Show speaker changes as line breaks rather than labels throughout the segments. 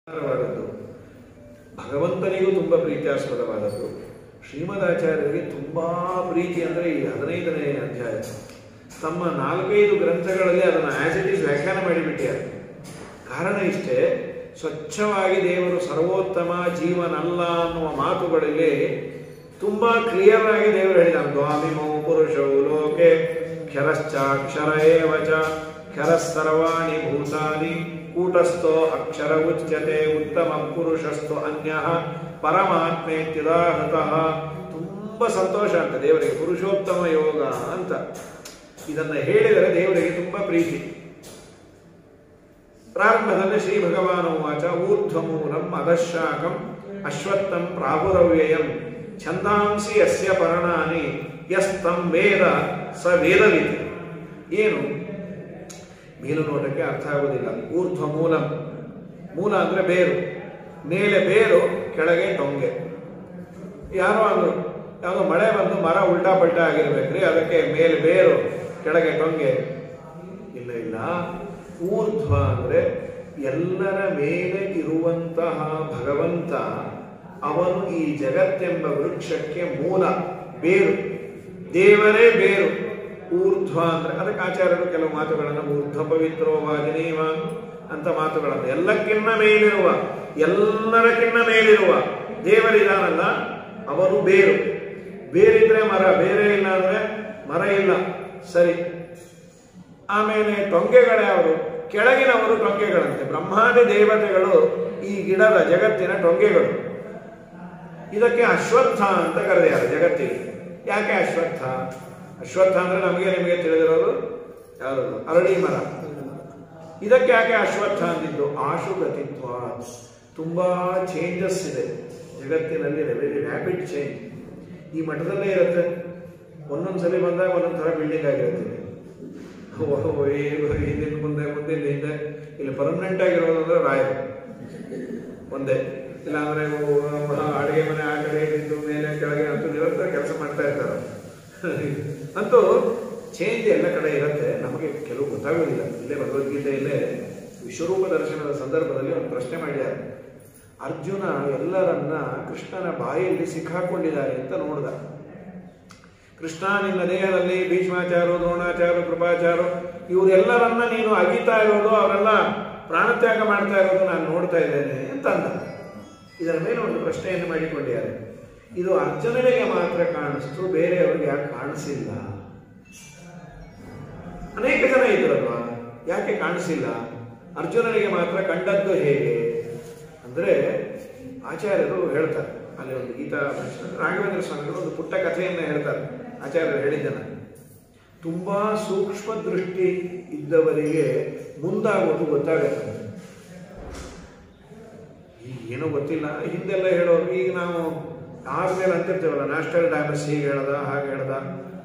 ವಾದದ್ದು ಭಗವಂತನಿಗೂ ತುಂಬ ಪ್ರೀತ್ಯಾಸ್ಪದವಾದದ್ದು. ಶ್ರೀಮದಾಚಾರ್ಯರಿಗೆ ತುಂಬ ಪ್ರೀತಿ ಅಂದರೆ ಈ 15ನೇ ಅಧ್ಯಾಯ. ತಮ್ಮ 4-5 ಗ್ರಂಥಗಳಲ್ಲಿ ಅದನ್ನು ಆಸ್ ಇಟ್ ಈಸ್ ವ್ಯಾಖ್ಯಾನ ಮಾಡಿಬಿಟ್ಟಿದ್ದಾರೆ. ಕಾರಣ ಇಷ್ಟೇ, ಸ್ವಚ್ಛವಾಗಿ ದೇವರು ಸರ್ವೋತ್ತಮ ಜೀವನಲ್ಲ ಅನ್ನುವ ಮಾತುಗಳಲ್ಲಿ ತುಂಬ ಕ್ಲಿಯರ್ ಆಗಿ ದೇವರು ಹೇಳಿದ್ದಾನೆ. ದ್ವಾಮಿಮೌ ಪುರುಷೌ ಲೋಕೆ ಕ್ಷರಶ್ಚಾಕ್ಷರ ಏವ ಚ ಕ್ಷರಸ್ಸರ್ವಾಣಿ ಭೂತಾನಿ ಕೂಟಸ್ಥೋ ಅಕ್ಷರ ಉಚ್ಯತೆ ಉತ್ತಮ ಪುರುಷಸ್ಥೋ ಅನ್ಯಃ ಪರಮಾತ್ಮೇತ್ಯುದಾಹೃತಃ. ತುಂಬ ಸಂತೋಷ ಅಂತ ದೇವರಿಗೆ, ಪುರುಷೋತ್ತಮ ಯೋಗ ಅಂತ ಇದನ್ನು ಹೇಳಿದರೆ ದೇವರಿಗೆ ತುಂಬ ಪ್ರೀತಿ. ಪ್ರಾರಂಭದಲ್ಲಿ ಶ್ರೀ ಭಗವಾನ್ ಉವಾಚ ಊರ್ಧ್ವಮೂಲಂ ಅಧಃಶಾಖಂ ಅಶ್ವತ್ಥಂ ಪ್ರಾಹುರವ್ಯಯಂ ಛಂದಾಂಸಿ ಯಸ್ಯ ಪರ್ಣಾನಿ ಯಸ್ತಂ ವೇದ ಸ ವೇದವಿತಿ. ಏನು ಮೇಲು ನೋಟಕ್ಕೆ ಅರ್ಥ ಆಗುವುದಿಲ್ಲ. ಊರ್ಧ್ವ ಮೂಲಂ, ಮೂಲ ಅಂದರೆ ಬೇರು, ಮೇಲೆ ಬೇರು ಕೆಳಗೆ ಟೊಂಗೆ. ಯಾರೋ ಅಂದರು ಯಾವುದೋ ಮಳೆ ಬಂದು ಮರ ಉಲ್ಟಾ ಪಲ್ಟಾ ಆಗಿರ್ಬೇಕ್ರಿ, ಅದಕ್ಕೆ ಮೇಲೆ ಬೇರು ಕೆಳಗೆ ಟೊಂಗೆ. ಇಲ್ಲ ಇಲ್ಲ, ಊರ್ಧ್ವ ಅಂದರೆ ಎಲ್ಲರ ಮೇಲೆ ಇರುವಂತಹ ಭಗವಂತ, ಅವನು ಈ ಜಗತ್ತೆಂಬ ವೃಕ್ಷಕ್ಕೆ ಮೂಲ, ಬೇರು, ದೇವರೇ ಬೇರು. ಊರ್ಧ್ವ ಅಂದರೆ ಅದಕ್ಕೆ ಆಚಾರ್ಯರು ಕೆಲವು ಮಾತುಗಳನ್ನು ಊರ್ಧ್ವ ಪವಿತ್ರೋ ವಾಜಿನೀವ ಅಂತ ಮಾತುಗಳನ್ನು, ಎಲ್ಲಕ್ಕಿನ್ನ ಮೇಲಿರುವ, ಎಲ್ಲರಕ್ಕಿನ್ನ ಮೇಲಿರುವ ದೇವರಿದಾನಲ್ಲ ಅವನು ಬೇರು. ಬೇರಿದ್ರೆ ಮರ, ಬೇರೆ ಇಲ್ಲ ಅಂದರೆ ಮರ ಇಲ್ಲ, ಸರಿ. ಆಮೇಲೆ ಟೊಂಗೆಗಳ್ಯಾವರು? ಕೆಳಗಿನವರು ಟೊಂಗೆಗಳಂತೆ. ಬ್ರಹ್ಮಾದಿ ದೇವತೆಗಳು ಈ ಗಿಡದ ಜಗತ್ತಿನ ಟೊಂಗೆಗಳು. ಇದಕ್ಕೆ ಅಶ್ವತ್ಥ ಅಂತ ಕರೆದಿದ್ದಾರೆ ಜಗತ್ತಿಗೆ. ಯಾಕೆ ಅಶ್ವತ್ಥ? ಅಶ್ವತ್ಥ ಅಂದರೆ ನಮಗೆ ನಿಮಗೆ ತಿಳಿದಿರೋದು ಯಾವುದು? ಅರಳಿ ಮರ. ಇದಕ್ಕೆ ಯಾಕೆ ಅಶ್ವತ್ಥ ಅಂದಿದ್ದು? ಆಶುಗತಿತ್ವ. ತುಂಬ ಚೇಂಜಸ್ ಇದೆ ಜಗತ್ತಿನಲ್ಲಿ, ವೆರಿ ರ್ಯಾಪಿಡ್ ಚೇಂಜ್. ಈ ಮಠದಲ್ಲೇ ಇರುತ್ತೆ, ಒಂದೊಂದ್ಸಲಿ ಬಂದಾಗ ಒಂದೊಂದು ಥರ ಬಿಲ್ಡಿಂಗ್ ಆಗಿರುತ್ತೆ. ಹಿಂದಿನ ಮುಂದೆ, ಮುಂದಿನ ಹಿಂದೆ. ಇಲ್ಲಿ ಪರ್ಮನೆಂಟ್ ಆಗಿರೋದು ಅಂದರೆ ರಾಯರು ಒಂದೇ, ಇಲ್ಲಾಂದರೆ ಅಡುಗೆ ಮನೆ ಆ ಕಡೆ ಇದ್ದು ಮೇಲೆ ಕೆಳಗೆ ಅಂತೂ ನಿರಂತರ ಕೆಲಸ ಮಾಡ್ತಾ ಇರ್ತಾರೆ. ಅಂತೂ ಚೇಂಜ್ ಎಲ್ಲ ಕಡೆ ಇರುತ್ತೆ, ನಮಗೆ ಕೆಲವು ಗೊತ್ತಾಗೋದಿಲ್ಲ. ಇಲ್ಲೇ ಭಗವದ್ಗೀತೆಯಲ್ಲೇ ವಿಶ್ವರೂಪ ದರ್ಶನದ ಸಂದರ್ಭದಲ್ಲಿ ಒಂದು ಪ್ರಶ್ನೆ ಮಾಡಿದ್ದಾರೆ. ಅರ್ಜುನ ಎಲ್ಲರನ್ನ ಕೃಷ್ಣನ ಬಾಯಲ್ಲಿ ಸಿಕ್ಕಾಕೊಂಡಿದ್ದಾರೆ ಅಂತ ನೋಡಿದ. ಕೃಷ್ಣ, ನಿನ್ನ ದೇಹದಲ್ಲಿ ಭೀಷ್ಮಾಚಾರ್ಯ, ದ್ರೋಣಾಚಾರ್ಯ, ಕೃಪಾಚಾರ್ಯ ಇವರೆಲ್ಲರನ್ನ ನೀನು ಅಗಿತಾ ಇರೋದು, ಅವರೆಲ್ಲ ಪ್ರಾಣತ್ಯಾಗ ಮಾಡ್ತಾ ಇರೋದು ನಾನು ನೋಡ್ತಾ ಇದ್ದೇನೆ ಅಂತ ಅಂದ. ಇದರ ಮೇಲೆ ಒಂದು ಪ್ರಶ್ನೆಯನ್ನು ಮಾಡಿಕೊಂಡಿದ್ದಾರೆ. ಇದು ಅರ್ಜುನನಿಗೆ ಮಾತ್ರ ಕಾಣಿಸ್ತು, ಬೇರೆಯವ್ರಿಗೆ ಯಾಕೆ ಕಾಣಿಸಿಲ್ಲ? ಅನೇಕ ಜನ ಇದ್ರಲ್ವಾ, ಯಾಕೆ ಕಾಣಿಸಿಲ್ಲ? ಅರ್ಜುನನಿಗೆ ಮಾತ್ರ ಕಂಡದ್ದು ಹೇಗೆ ಅಂದರೆ ಆಚಾರ್ಯರು ಹೇಳ್ತಾರೆ. ಅಲ್ಲಿ ಒಂದು ಗೀತಾ ರಾಘವೇಂದ್ರ ಸ್ವಾಮಿಗಳು ಒಂದು ಪುಟ್ಟ ಕಥೆಯನ್ನು ಹೇಳ್ತಾರೆ. ಆಚಾರ್ಯರು ಹೇಳಿದ್ದಾನೆ, ತುಂಬ ಸೂಕ್ಷ್ಮ ದೃಷ್ಟಿ ಇದ್ದವರಿಗೆ ಮುಂದಾಗೋದು ಗೊತ್ತಾಗುತ್ತೆ. ಈಗ ಏನೋ ಗೊತ್ತಿಲ್ಲ, ಹಿಂದೆಲ್ಲ ಹೇಳೋರು, ಈಗ ನಾವು ಆದ್ಮೇಲೆ ಅಂತಿರ್ತೇವಲ್ಲ, ನ್ಯಾಷನಲ್ ಡ್ಯಾಮಸ್ ಹೀಗೆ ಹೇಳ್ದ, ಹಾಗೆ ಹೇಳ್ದ,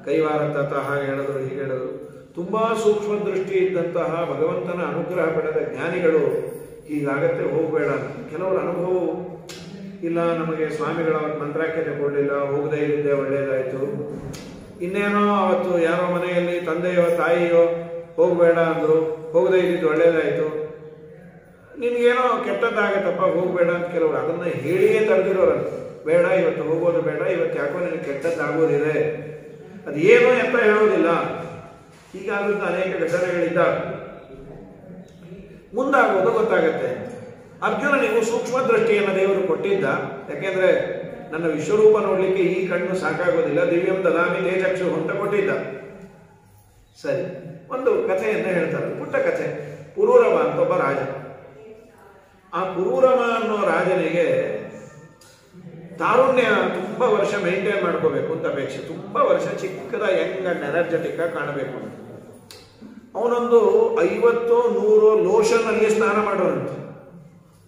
ಕೈವಾರ ತಾತ ಹಾಗೆ ಹೇಳಿದ್ರು, ಹೀಗೆ ಹೇಳಿದ್ರು. ತುಂಬ ಸೂಕ್ಷ್ಮ ದೃಷ್ಟಿ ಇದ್ದಂತಹ ಭಗವಂತನ ಅನುಗ್ರಹ ಪಡೆದ ಜ್ಞಾನಿಗಳು ಹೀಗಾಗತ್ತೆ, ಹೋಗಬೇಡ. ಕೆಲವರ ಅನುಭವ ಇಲ್ಲ, ನಮಗೆ ಸ್ವಾಮಿಗಳ ಅವತ್ತು ಮಂತ್ರಾಖ್ಯತೆ ಕೊಡಲಿಲ್ಲ, ಹೋಗದೇ ಇದ್ದೆ ಒಳ್ಳೆಯದಾಯಿತು. ಇನ್ನೇನೋ ಅವತ್ತು ಯಾರೋ ಮನೆಯಲ್ಲಿ ತಂದೆಯೋ ತಾಯಿಯೋ ಹೋಗಬೇಡ ಅಂದರು, ಹೋಗದೇ ಇದ್ದಿದ್ದು ಒಳ್ಳೆಯದಾಯಿತು. ನಿನಗೇನೋ ಕೆಟ್ಟದ್ದಾಗತ್ತಪ್ಪ, ಹೋಗಬೇಡ ಅಂತ ಕೆಲವರು ಅದನ್ನು ಹೇಳಿಯೇ ತಡೆದಿರೋರಂತ. ಬೇಡ, ಇವತ್ತು ಹೋಗೋದು ಬೇಡ, ಇವತ್ತು ಯಾಕೋ ನಿನಗೆ ಕೆಟ್ಟದ್ದಾಗೋದಿದೆ, ಅದು ಏನೋ ಅಂತ ಹೇಳೋದಿಲ್ಲ. ಹೀಗಾದ್ರಿಂದ ಅನೇಕ ಘಟನೆಗಳಿದ್ದಾವೆ. ಮುಂದಾಗೋದು ಗೊತ್ತಾಗತ್ತೆ. ಅರ್ಜುನನಿಗೂ ಸೂಕ್ಷ್ಮ ದೃಷ್ಟಿಯನ್ನು ದೇವರು ಕೊಟ್ಟಿದ್ದ. ಯಾಕೆಂದ್ರೆ ನನ್ನ ವಿಶ್ವರೂಪ ನೋಡ್ಲಿಕ್ಕೆ ಈ ಕಣ್ಣು ಸಾಕಾಗೋದಿಲ್ಲ, ದಿವ್ಯಂ ದದಾಮಿ ತೇ ಚಕ್ಷು ಅಂತ ಕೊಟ್ಟಿದ್ದ. ಸರಿ, ಒಂದು ಕಥೆಯನ್ನು ಹೇಳ್ತಾರೆ, ಪುಟ್ಟ ಕಥೆ. ಪುರೂರವ ಅಂತ ಒಬ್ಬ ರಾಜ. ಆ ಪುರೂರವ ಅನ್ನೋ ರಾಜನಿಗೆ ತಾರುಣ್ಯ ತುಂಬ ವರ್ಷ ಮೇಂಟೈನ್ ಮಾಡ್ಕೋಬೇಕು ಅಂತ ಅಪೇಕ್ಷೆ. ತುಂಬ ವರ್ಷ ಚಿಕ್ಕದ ಯಂಗ್ ಅಂಡ್ ಎನರ್ಜೆಟಿಕ್ ಆಗಿ ಕಾಣಬೇಕು ಅಂತ ಅವನೊಂದು 50-100 ಲೋಷನ್ನಲ್ಲಿ ಸ್ನಾನ ಮಾಡೋರಂತೆ.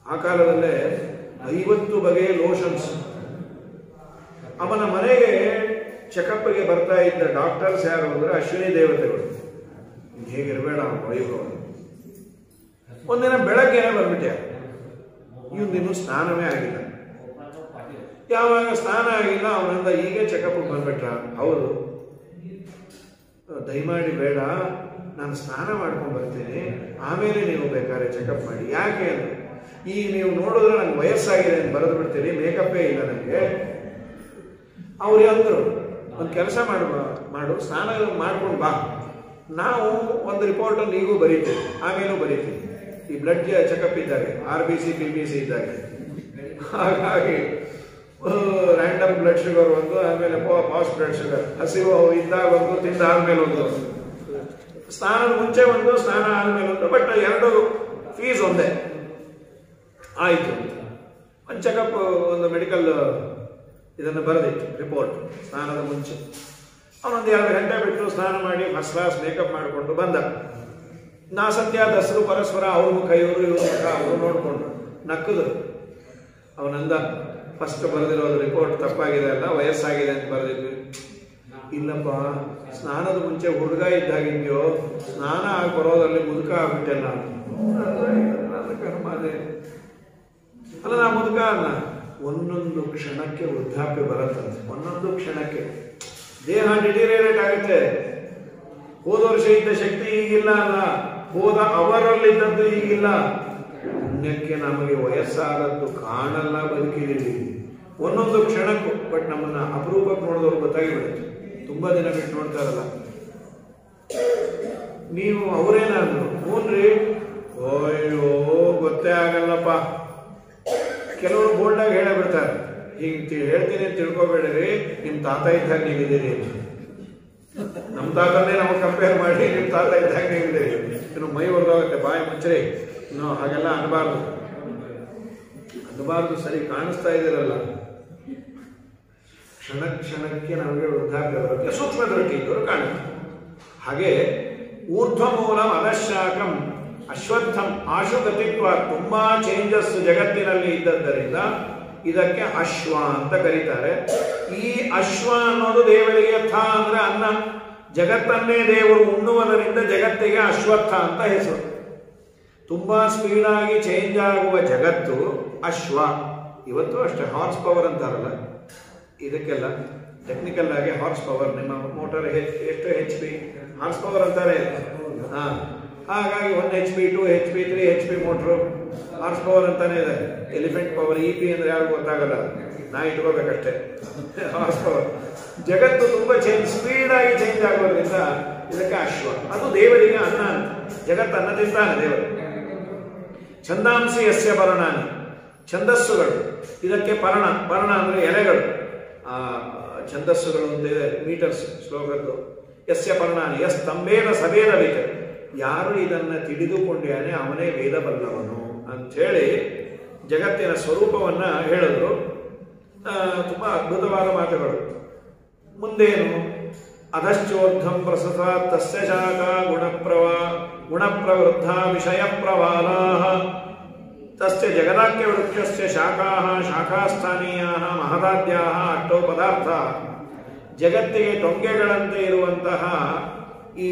ಆ ಕಾಲದಲ್ಲೇ 50 ಬಗೆಯ ಲೋಷನ್ಸ್. ಅವನ ಮನೆಗೆ ಚೆಕಪ್ಗೆ ಬರ್ತಾ ಇದ್ದ ಡಾಕ್ಟರ್ಸ್ ಯಾರು ಅಂದರೆ ಅಶ್ವಿನಿ ದೇವತೆಗಳು. ಹೇಗಿರಬೇಡ ಅವನ ವೈಭವ. ಒಂದಿನ ಬೆಳಗ್ಗೆನೆ ಬಂದ್ಬಿಟ್ಟೆ, ಇವನಿನ್ನೂ ಸ್ನಾನವೇ ಆಗಿಲ್ಲ. ಯಾವಾಗ ಸ್ನಾನ ಆಗಿಲ್ಲ ಅವನಿಂದ ಹೀಗೆ ಚೆಕಪ್ಗೆ ಬಂದ್ಬಿಟ್ರ. ಹೌದು, ದಯಮಾಡಿ ಬೇಡ, ನಾನು ಸ್ನಾನ ಮಾಡ್ಕೊಂಡು ಬರ್ತೀನಿ, ಆಮೇಲೆ ನೀವು ಬೇಕಾದ್ರೆ ಚೆಕಪ್ ಮಾಡಿ. ಯಾಕೆ ಅಂದರೆ ಈಗ ನೀವು ನೋಡಿದ್ರೆ ನಂಗೆ ವಯಸ್ಸಾಗಿದೆ ಅಂತ ಬರೆದು ಬಿಡ್ತೀರಿ, ಮೇಕಪ್ಪೇ ಇಲ್ಲ ನನಗೆ. ಅವ್ರು ಅಂದರು, ಒಂದು ಕೆಲಸ ಮಾಡು, ಸ್ನಾನ ಮಾಡ್ಕೊಂಡು ಬಾ, ನಾವು ಒಂದು ರಿಪೋರ್ಟನ್ನು ಈಗೂ ಬರೀತೀವಿ, ಆಮೇಲೂ ಬರೀತೀವಿ. ಈ ಬ್ಲಡ್ ಚೆಕಪ್ ಇದ್ದಾಗ, RBC PBC ಇದ್ದಾಗ, ಹಾಗಾಗಿ ರ್ಯಾಂಡಮ್ ಬ್ಲಡ್ ಶುಗರ್ ಒಂದು, ಆಮೇಲೆ ಫಾಸ್ಟ್ ಬ್ಲಡ್ ಶುಗರ್, ಹಸಿವು ಇದ್ದಾಗ ಒಂದು, ತಿಂದಾದ್ಮೇಲೆ ಒಂದು, ಸ್ನಾನದ ಮುಂಚೆ ಒಂದು, ಸ್ನಾನ ಆದ್ಮೇಲೆ ಒಂದು, ಬಟ್ ಎರಡು ಫೀಸ್ ಒಂದೇ ಆಯಿತು. ಒಂದು ಚೆಕಪ್, ಒಂದು ಮೆಡಿಕಲ್ ಇದನ್ನು ಬರೆದಿತ್ತು ರಿಪೋರ್ಟ್ ಸ್ನಾನದ ಮುಂಚೆ. ಅವನೊಂದು 2 ಗಂಟೆ ಬಿಟ್ಟು ಸ್ನಾನ ಮಾಡಿ ಫಸ್ಟ್ ಕ್ಲಾಸ್ ಮೇಕಪ್ ಮಾಡಿಕೊಂಡು ಬಂದ. ನಾ ಸತ್ಯ ದಸರು ಪರಸ್ಪರ ಅವ್ರ ಮುಖ ಇವರು ಮುಖ ಅವರು ನೋಡಿಕೊಂಡು ನಕ್ಕದ್ರು. ಅವನಂದ, ಫಸ್ಟ್ ಬರೆದಿರೋದು ರಿಪೋರ್ಟ್ ತಪ್ಪಾಗಿದೆ ಅಲ್ಲ, ವಯಸ್ಸಾಗಿದೆ ಅಂತ ಬರೆದಿದ್ವಿ. ಇಲ್ಲಪ್ಪ, ಸ್ನಾನದ ಮುಂಚೆ ಹುಡುಗ ಇದ್ದಾಗಿದ್ಯೋ, ಸ್ನಾನ ಆಗಿ ಬರೋದ್ರಲ್ಲಿ ಮುದುಕ ಆಗ್ಬಿಟ್ಟೆಲ್ಲ. ಅಲ್ಲ, ನಾ ಮುದುಕ ಅಲ್ಲ, ಒಂದೊಂದು ಕ್ಷಣಕ್ಕೆ ವೃದ್ಧಾಪ್ಯ ಬರುತ್ತಂತೆ. ಒಂದೊಂದು ಕ್ಷಣಕ್ಕೆ ದೇಹ ಡಿಟಿರಿಯರೇಟ್ ಆಗುತ್ತೆ. ಹೋದ ವರ್ಷ ಇದ್ದ ಶಕ್ತಿ ಈಗಿಲ್ಲ ಅಲ್ಲ, ಹೋದ ಅವರಲ್ಲಿದ್ದದ್ದು ಈಗಿಲ್ಲ. ಪುಣ್ಯಕ್ಕೆ ನಮಗೆ ವಯಸ್ಸಾದದ್ದು ಕಾಣಲ್ಲ, ಬದುಕಿದ್ದೀವಿ ಒಂದೊಂದು ಕ್ಷಣಕ್ಕೂ. ಬಟ್ ನಮ್ಮನ್ನ ಅಪರೂಪಕ್ಕೆ ನೋಡಿದವ್ರು ಗೊತ್ತಾಗಿಬಿಡುತ್ತೆ, ತುಂಬಾ ದಿನ ಬಿಟ್ಟು ನೋಡ್ತಾರಲ್ಲ. ನೀವು ಅವರೇನಾದ್ರು ಹೂನ್ರಿ, ಅಯ್ಯೋ ಗೊತ್ತೇ ಆಗಲ್ಲಪ್ಪ. ಕೆಲವರು ಬೋಲ್ಡಾಗಿ ಹೇಳೇ ಬಿಡ್ತಾರೆ, ಹಿಂಗೆ ಹೇಳ್ತೀನಿ ಅಂತ ತಿಳ್ಕೊಬೇಡ್ರಿ, ನಿಮ್ಮ ತಾತ ಇದ್ದಾಗ ನೀವಿದ್ದೀರಿ. ನಮ್ಮ ತಾತನೇ ನಮಗೆ ಕಂಪೇರ್ ಮಾಡಿ ನಿಮ್ಮ ತಾತ ಇದ್ದಾಗ ನೀವಿದ್ದೀರಿ. ಇನ್ನು ಮೈ ಹೊರದೋಗುತ್ತೆ, ಬಾಯಿ ಮುಚ್ಚರಿ. ನಾವು ಹಾಗೆಲ್ಲ ಅನ್ನಬಾರ್ದು. ಸರಿ ಕಾಣಿಸ್ತಾ ಇದ್ದೀರಲ್ಲ, ಕ್ಷಣ ಕ್ಷಣಕ್ಕೆ ನಮಗೆ ವೃದ್ಧಾಪ್ಯ ಬರುತ್ತೆ. ಸೂಕ್ಷ್ಮ ದೃಷ್ಟಿ ಇದ್ದವರು ಕಾಣುತ್ತೆ. ಹಾಗೆ ಊರ್ಧ್ವಮೂಲಂ ಅಧಃಶಾಖಂ ಅಶ್ವತ್ಥಂ ಆಶುಗತಿತ್ವ, ತುಂಬಾ ಚೇಂಜಸ್ ಜಗತ್ತಿನಲ್ಲಿ ಇದ್ದದ್ದರಿಂದ ಇದಕ್ಕೆ ಅಶ್ವ ಅಂತ ಕರೀತಾರೆ. ಈ ಅಶ್ವ ಅನ್ನೋದು ದೇವರಿಗೆ ಥ ಅಂದ್ರೆ ಅನ್ನ, ಜಗತ್ತನ್ನೇ ದೇವರು ಉಣ್ಣುವುದರಿಂದ ಜಗತ್ತಿಗೆ ಅಶ್ವತ್ಥ ಅಂತ ಹೆಸರು. ತುಂಬಾ ಸ್ಪೀಡಾಗಿ ಚೇಂಜ್ ಆಗುವ ಜಗತ್ತು ಅಶ್ವ. ಇವತ್ತು ಅಷ್ಟೇ ಹಾರ್ಸ್ ಪವರ್ ಅಂತಾರಲ್ಲ, ಇದಕ್ಕೆಲ್ಲ ಟೆಕ್ನಿಕಲ್ ಆಗಿ ಹಾರ್ಸ್ ಪವರ್. ನಿಮ್ಮ ಮೋಟರ್ ಎಷ್ಟು HP ಹಾರ್ಸ್ ಪವರ್ ಅಂತಾರೆ. ಹಾಗಾಗಿ 1 HP 2 HP 3 HP motor horse power ಅಂತಾನೆ ಇದೆ. ಎಲಿಫೆಂಟ್ ಪವರ್ EP ಅಂದ್ರೆ ಯಾರಿಗೂ ಗೊತ್ತಾಗಲ್ಲ, ನಾ ಇಟ್ಕೋಬೇಕಷ್ಟೇ. Horse power. ಜಗತ್ತು ತುಂಬಾ ಸ್ಪೀಡಾಗಿ ಚೇಂಜ್ ಆಗೋದ್ರಿಂದ ಇದಕ್ಕೆ ಅಶ್ವ. ಅದು ದೇವರಿಗೆ ಅನ್ನ ಅಂತ. ಜಗತ್ತು ಅನ್ನ ತಿಂತಾನೆ ದೇವರು. ಛಂದಾಂಸಿ ಯಸ್ಯ ಪರ್ಣಾನಿ, ಛಂದಸ್ಸುಗಳು ಇದಕ್ಕೆ ಪರ್ಣ. ಪರ್ಣ ಅಂದ್ರೆ ಎಲೆಗಳು. ಛಂದಸ್ಸುಗಳು ಅಂತ ಇದೆ, ಮೀಟರ್ಸ್ ಶ್ಲೋಕದ್ದು. ಯಸ್ಯ ಪರ್ಣಾನಿ ಯಸ್ ತಂಬೇದ ಸಬೇದ ವೇದ, ಯಾರು ಇದನ್ನ ತಿಳಿದುಕೊಂಡ್ಯಾನೆ ಅವನೇ ವೇದ ಬಲ್ಲವನು ಅಂಥೇಳಿ ಜಗತ್ತಿನ ಸ್ವರೂಪವನ್ನ ಹೇಳಿದ್ರು. ತುಂಬಾ ಅದ್ಭುತವಾದ ಮಾತುಗಳು. ಮುಂದೇನು, ಅಧಶ್ಚೋರ್ಧಂ ಪ್ರಸತ ತಸ್ಯ ಶಾಖಾ ಗುಣಪ್ರವೃದ್ಧ ವಿಷಯ ಪ್ರವಾಲಾಃ ತಸ್ಯ ಜಗದಾಖ್ಯ ವೃಕ್ಷಸ್ಯ ಶಾಖಾಃ ಶಾಖಾಸ್ಥಾನೀಯಾಃ ಮಹದಾದ್ಯಾಃ ಅಷ್ಟೋ ಪದಾರ್ಥಾಃ. ಜಗತ್ತಿಗೆ ಟೊಂಗೆಗಳಂತೆ ಇರುವಂತಹ ಈ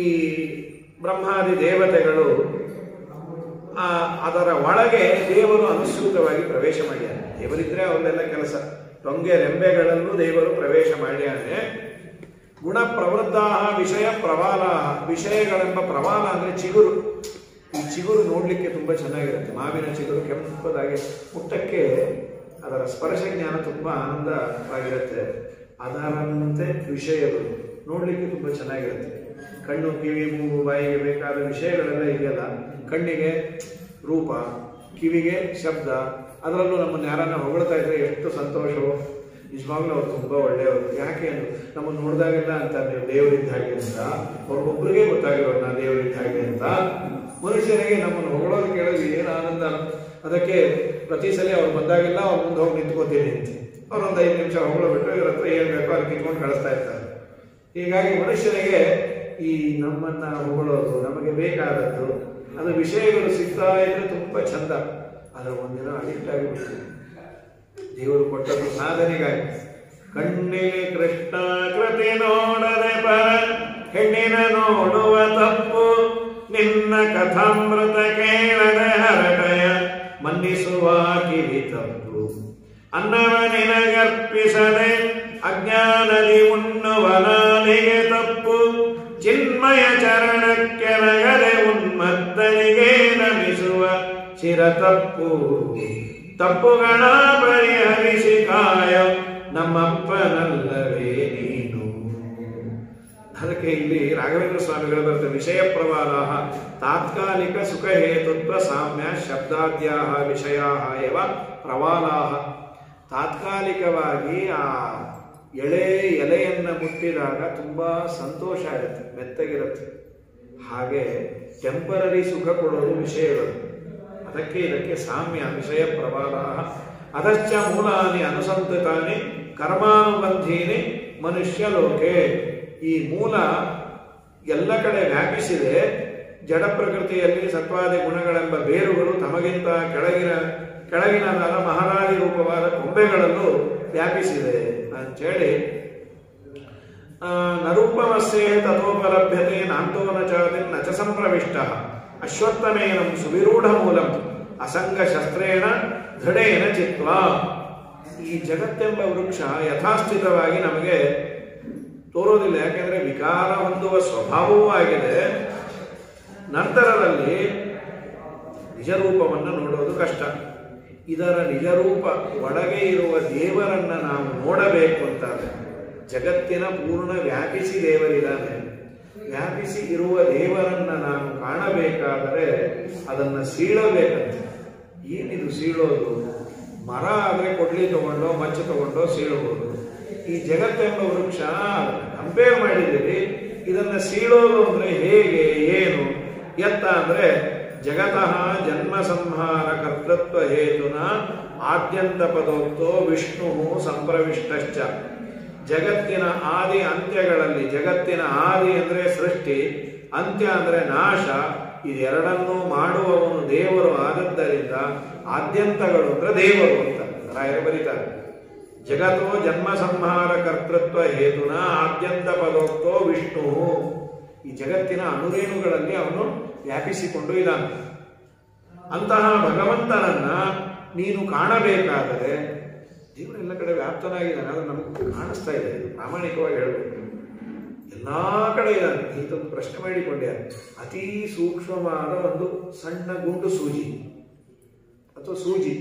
ಬ್ರಹ್ಮಾದಿ ದೇವತೆಗಳು, ಅದರ ಒಳಗೆ ದೇವರು ಅನುಸೃತವಾಗಿ ಪ್ರವೇಶ ಮಾಡ್ಯಾನೆ. ದೇವರಿದ್ರೆ ಅವರೆಲ್ಲ ಕೆಲಸ. ಟೊಂಗೆ ರೆಂಬೆಗಳಲ್ಲೂ ದೇವರು ಪ್ರವೇಶ ಮಾಡ್ಯಾನೆ. ಗುಣ ಪ್ರವೃದ್ಧ ವಿಷಯ ಪ್ರವಾಲ, ವಿಷಯಗಳೆಂಬ ಪ್ರವಾಲ ಅಂದ್ರೆ ಚಿಗುರು. ಈ ಚಿಗುರು ನೋಡ್ಲಿಕ್ಕೆ ತುಂಬಾ ಚೆನ್ನಾಗಿರುತ್ತೆ. ಮಾವಿನ ಚಿಗುರು ಕೆಂಪದಾಗಿ ಮುಟ್ಟಕ್ಕೆ ಅದರ ಸ್ಪರ್ಶ ಜ್ಞಾನ ತುಂಬಾ ಆನಂದವಾಗಿರುತ್ತೆ. ಅದರಂತೆ ವಿಷಯಗಳು ನೋಡ್ಲಿಕ್ಕೆ ತುಂಬಾ ಚೆನ್ನಾಗಿರುತ್ತೆ. ಕಣ್ಣು, ಕಿವಿ, ಮೂಗು, ಬಾಯಿಗೆ ಬೇಕಾದ ವಿಷಯಗಳೆಲ್ಲ ಇದೆಯಲ್ಲ. ಕಣ್ಣಿಗೆ ರೂಪ, ಕಿವಿಗೆ ಶಬ್ದ. ಅದರಲ್ಲೂ ನಮ್ಮನ್ನು ಯಾರನ್ನ ಹೊಗಳ್ತಾ ಇದ್ರೆ ಎಷ್ಟು ಸಂತೋಷವೋ. ನಿಜವಾಗ್ಲೂ ಅವ್ರು ತುಂಬಾ ಒಳ್ಳೆಯವರು. ಯಾಕೆ ಅಂದ್ರೆ ನಮ್ಮನ್ನು ನೋಡಿದಾಗೆಲ್ಲ ಅಂತ ನೀವು ದೇವರಿದ್ದ ಹಾಗೆ ಅಂತ ಅವ್ರಿಗೊಬ್ಬರಿಗೆ ಗೊತ್ತಾಗಿರೋರು ನಾ ದೇವರಿದ್ದ ಹಾಗೆ ಅಂತ. ಮನುಷ್ಯನಿಗೆ ನಮ್ಮನ್ನು ಹೊಗಳೋದು ಕೇಳೋದು ಏನು ಆನಂದ. ಅದಕ್ಕೆ ಪ್ರತಿ ಸಲ ಅವ್ರು ಬಂದಾಗೆಲ್ಲ ಅವ್ರ ಮುಂದೆ ಹೋಗಿ ನಿಂತ್ಕೋತೀನಿ ಅಂತ ಅವ್ರೊಂದು 5 ನಿಮಿಷ ಹೊಗಳಬಿಟ್ಟು ಇವ್ರ ಹತ್ರ ಏನ್ ಬೇಕೋ ಅಲ್ಲಿ ಕಿತ್ಕೊಂಡು ಕಳಿಸ್ತಾ ಇರ್ತಾರೆ. ಹೀಗಾಗಿ ಮನುಷ್ಯನಿಗೆ ಈ ನಮ್ಮನ್ನ ಹೊಗಳೋದು, ನಮಗೆ ಬೇಕಾದದ್ದು, ಅದು ವಿಷಯಗಳು ಸಿಗ್ತಾ ಇದ್ರೆ ತುಂಬಾ ಚಂದ. ಅದರ ಒಂದಿನ ಅಡಿಕ್ಟ್ ಆಗಿಬಿಡ್ತೀವಿ. ದೇವರು ಕೊಟ್ಟದ್ದು ಸಾಧನೆಗಾಗಿ. ಕಣ್ಣಿಗೆ ಕೃಷ್ಣಾಕೃತಿ ನೋಡದೆ ಪರ ಹೆಣ್ಣಿನ ನೋಡುವ ತಪ್ಪು, ನಿನ್ನ ಕಥಾಮೃತ ಕೇಳದೆ ಹರಟಯ ಮನ್ನಿಸುವ ಕಿವಿ ತಪ್ಪು. ಅನ್ನವ ನಿನಗರ್ಪಿಸದೆ ಅಜ್ಞಾನದಿ ಉಣ್ಣುವ ನಾಲಿಗೆ ತಪ್ಪು, ಚಿನ್ಮಯ ಚರಣಕ್ಕೆ ನಗದೆ ಉನ್ಮತ್ತನಿಗೆ ನಮಿಸುವ ಚಿರತಪ್ಪು ತಪ್ಪುಗಳ ಪರಿಹರಿಸಿ ಕಾಯ ನಮ್ಮಪ್ಪನಲ್ಲವೇ ನೀನು. ಅದಕ್ಕೆ ಇಲ್ಲಿ ರಾಘವೇಂದ್ರ ಸ್ವಾಮಿಗಳು ಬರುತ್ತೆ, ವಿಷಯ ಪ್ರವಾಲ ತಾತ್ಕಾಲಿಕ ಸುಖ ಹೇತುತ್ವ ಸಾಮ್ಯ ಶಬ್ದಾದ್ಯಾ ವಿಷಯಾ ಎವ ಪ್ರವಾಲಾ. ತಾತ್ಕಾಲಿಕವಾಗಿ ಆ ಎಲೆಯನ್ನು ಮುಟ್ಟಿದಾಗ ತುಂಬ ಸಂತೋಷ ಆಗುತ್ತೆ, ಮೆತ್ತಗಿರುತ್ತೆ. ಹಾಗೆ ಟೆಂಪರರಿ ಸುಖ ಕೊಡೋದು ವಿಷಯಗಳು. ಅದಕ್ಕೆ ಇದಕ್ಕೆ ಸಾಮ್ಯ ವಿಷಯ ಪ್ರವಾಲ. ಅದಶ್ಚ ಮೂಲಾನಿ ಅನುಸಂತತಾನಿ ಕರ್ಮಾನುಬಂಧೀನಿ ಮನುಷ್ಯ ಲೋಕೆ. ಈ ಮೂಲ ಎಲ್ಲ ಕಡೆ ವ್ಯಾಪಿಸಿದೆ. ಜಡ ಪ್ರಕೃತಿಯಲ್ಲಿ ಸತ್ವಾದಿ ಗುಣಗಳೆಂಬ ಬೇರುಗಳು ತಮಗಿಂತ ಕೆಳಗಿನದಾದ ಮಹಾರಾಜಿ ರೂಪವಾದ ಕೊಂಬೆಗಳಲ್ಲೂ ವ್ಯಾಪಿಸಿದೆ ಅಂಥೇಳಿ ನರೂಪಮಸ್ಯೇ ತಥೋಪಲಭ್ಯತೆ ನಾಂತೋ ನ ಚಾದಿನ್ ನ ಚ ಸಂಪ್ರವಿಷ್ಟ ಅಶ್ವತ್ಥಮೇನಂ ಸುವಿರೂಢ ಮೂಲಂ ಅಸಂಗ ಶಸ್ತ್ರೇಣ ದೃಢೇನ ಚಿತ್ವಾ. ಈ ಜಗತ್ತೆಂಬ ವೃಕ್ಷ ಯಥಾಸ್ಥಿತವಾಗಿ ನಮಗೆ ತೋರೋದಿಲ್ಲ, ಯಾಕೆಂದ್ರೆ ವಿಕಾರ ಹೊಂದುವ ಸ್ವಭಾವವೂ ಆಗಿದೆ. ನಂತರದಲ್ಲಿ ನಿಜರೂಪವನ್ನು ನೋಡೋದು ಕಷ್ಟ. ಇದರ ನಿಜರೂಪ ಒಳಗೆ ಇರುವ ದೇವರನ್ನ ನಾವು ನೋಡಬೇಕು ಅಂತಾರೆ. ಜಗತ್ತಿನ ಪೂರ್ಣ ವ್ಯಾಪಿಸಿ ದೇವರಿದ್ದಾನೆ. ವ್ಯಾಪಿಸಿ ಇರುವ ದೇವರನ್ನ ನಾವು ಕಾಣಬೇಕಾದರೆ ಅದನ್ನು ಸೀಳಬೇಕಂತೆ. ಏನಿದು ಸೀಳೋದು? ಮರ ಆದರೆ ಕೊಡ್ಲಿ ತಗೊಂಡೋ ಮಚ್ಚು ತಗೊಂಡೋ ಸೀಳಬಹುದು. ಈ ಜಗತ್ತೆಂಬ ವೃಕ್ಷ ಕಂಪೇರ್ ಮಾಡಿದ್ದೀರಿ, ಇದನ್ನು ಸೀಳೋದು ಅಂದ್ರೆ ಹೇಗೆ, ಏನು ಎತ್ತ ಅಂದ್ರೆ ಜಗತಃ ಜನ್ಮ ಸಂಹಾರ ಕರ್ತೃತ್ವ ಹೇತುನ ಆದ್ಯಂತ ಪದೋಕ್ತೋ ವಿಷ್ಣು ಸಂಪ್ರವಿಷ್ಟಶ್ಚ. ಜಗತ್ತಿನ ಆದಿ ಅಂತ್ಯಗಳಲ್ಲಿ, ಜಗತ್ತಿನ ಆದಿ ಅಂದ್ರೆ ಸೃಷ್ಟಿ, ಅಂತ್ಯ ಅಂದ್ರೆ ನಾಶ, ಇದೆರಡನ್ನೂ ಮಾಡುವವನು ದೇವರು ಆದದ್ದರಿಂದ ಆದ್ಯಂತಗಳು ಅಂದ್ರೆ ದೇವರು ಅಂತ ರಾಯರು ಬರೀತಾರೆ. ಜಗತ್ತೋ ಜನ್ಮ ಸಂಹಾರ ಕರ್ತೃತ್ವ ಹೇತುನ ಆದ್ಯಂತ ಪದೋಕ್ತೋ ವಿಷ್ಣು. ಈ ಜಗತ್ತಿನ ಅಣುರೇಣುಗಳಲ್ಲಿ ಅವನು ವ್ಯಾಪಿಸಿಕೊಂಡು ಇದ್ದಾನೆ. ಅಂತಹ ಭಗವಂತನನ್ನ ನೀನು ಕಾಣಬೇಕಾದರೆ, ದೇವರು ಎಲ್ಲ ಕಡೆ ವ್ಯಾಪ್ತನಾಗಿದ್ದಾನೆ, ಅದು ನಮಗೆ ಕಾಣಿಸ್ತಾ ಇದೆ. ಇದು ಪ್ರಾಮಾಣಿಕವಾಗಿ ಹೇಳಬೇಕು, ಎಲ್ಲ ಕಡೆ ಇದ್ದಾನೆ. ಇಂಥೊಂದು ಪ್ರಶ್ನೆ ಮಾಡಿಕೊಂಡಿದ್ದಾರೆ. ಅತಿ ಸೂಕ್ಷ್ಮವಾದ ಒಂದು ಸಣ್ಣ ಗುಂಡು ಸೂಜಿ ಅಥವಾ ಸೂಜಿ,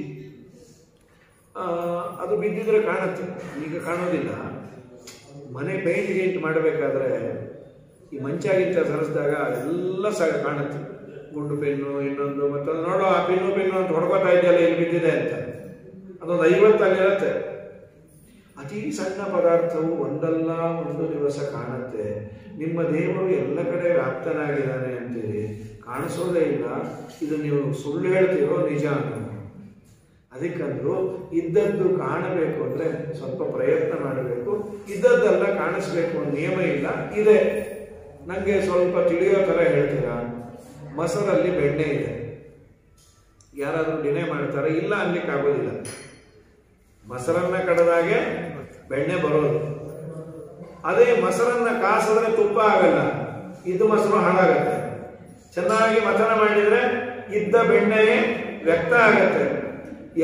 ಅದು ಬಿದ್ದಿದ್ರೆ ಕಾಣುತ್ತೆ, ಈಗ ಕಾಣೋದಿಲ್ಲ. ಮನೆ ಪೇಂಟ್ ಗೇಂಟ್ ಮಾಡಬೇಕಾದ್ರೆ ಈ ಮಂಚಾಗಿಂತ ಸರಿಸಿದಾಗ ಎಲ್ಲ ಕಾಣುತ್ತೆ. ಗುಂಡು ಪೆನ್ನು ಇನ್ನೊಂದು ಮತ್ತೊಂದು, ನೋಡೋ ಆ ಪೆನ್ನು ಅಂತ ಹೊಡ್ಕೋತಾ ಇದೆಯಲ್ಲ ಇಲ್ಲಿ ಬಿದ್ದಿದೆ ಅಂತ, ಅದೊಂದು 50 ಅಲ್ಲಿರುತ್ತೆ. ಅತಿ ಸಣ್ಣ ಪದಾರ್ಥವು ಒಂದಲ್ಲ ಒಂದು ದಿವಸ ಕಾಣುತ್ತೆ. ನಿಮ್ಮ ದೇವರು ಎಲ್ಲ ಕಡೆ ವ್ಯಾಪ್ತನಾಗಿದ್ದಾನೆ ಅಂತೇಳಿ ಕಾಣಿಸೋದೇ ಇಲ್ಲ. ಇದು ನೀವು ಸುಳ್ಳು ಹೇಳ್ತೀರೋ ನಿಜ ಅನ್ನೋ. ಅದಕ್ಕಂದ್ರು ಇದ್ದದ್ದು ಕಾಣಬೇಕು ಅಂದ್ರೆ ಸ್ವಲ್ಪ ಪ್ರಯತ್ನ ಮಾಡಬೇಕು. ಇದ್ದದ್ದೆಲ್ಲ ಕಾಣಿಸ್ಬೇಕು ಅನ್ನೋ ನಿಯಮ ಇಲ್ಲ. ಇದೆ, ನನಗೆ ಸ್ವಲ್ಪ ತಿಳಿಯೋ ಥರ ಹೇಳ್ತೀರಾ, ಮೊಸರಲ್ಲಿ ಬೆಣ್ಣೆ ಇದೆ, ಯಾರಾದರೂ ಡಿನೇ ಮಾಡ್ತಾರೆ? ಇಲ್ಲ ಅನ್ಲಿಕ್ಕೆ ಆಗೋದಿಲ್ಲ. ಮೊಸರನ್ನ ಕಡದಾಗೆ ಬೆಣ್ಣೆ ಬರೋದು. ಅದೇ ಮೊಸರನ್ನ ಕಾಸಿದ್ರೆ ತುಪ್ಪ ಆಗಲ್ಲ, ಇದ್ದು ಮೊಸರು ಹಾಳಾಗತ್ತೆ. ಚೆನ್ನಾಗಿ ಮಥನ ಮಾಡಿದ್ರೆ ಇದ್ದ ಬೆಣ್ಣೆಯೇ ವ್ಯಕ್ತ ಆಗತ್ತೆ.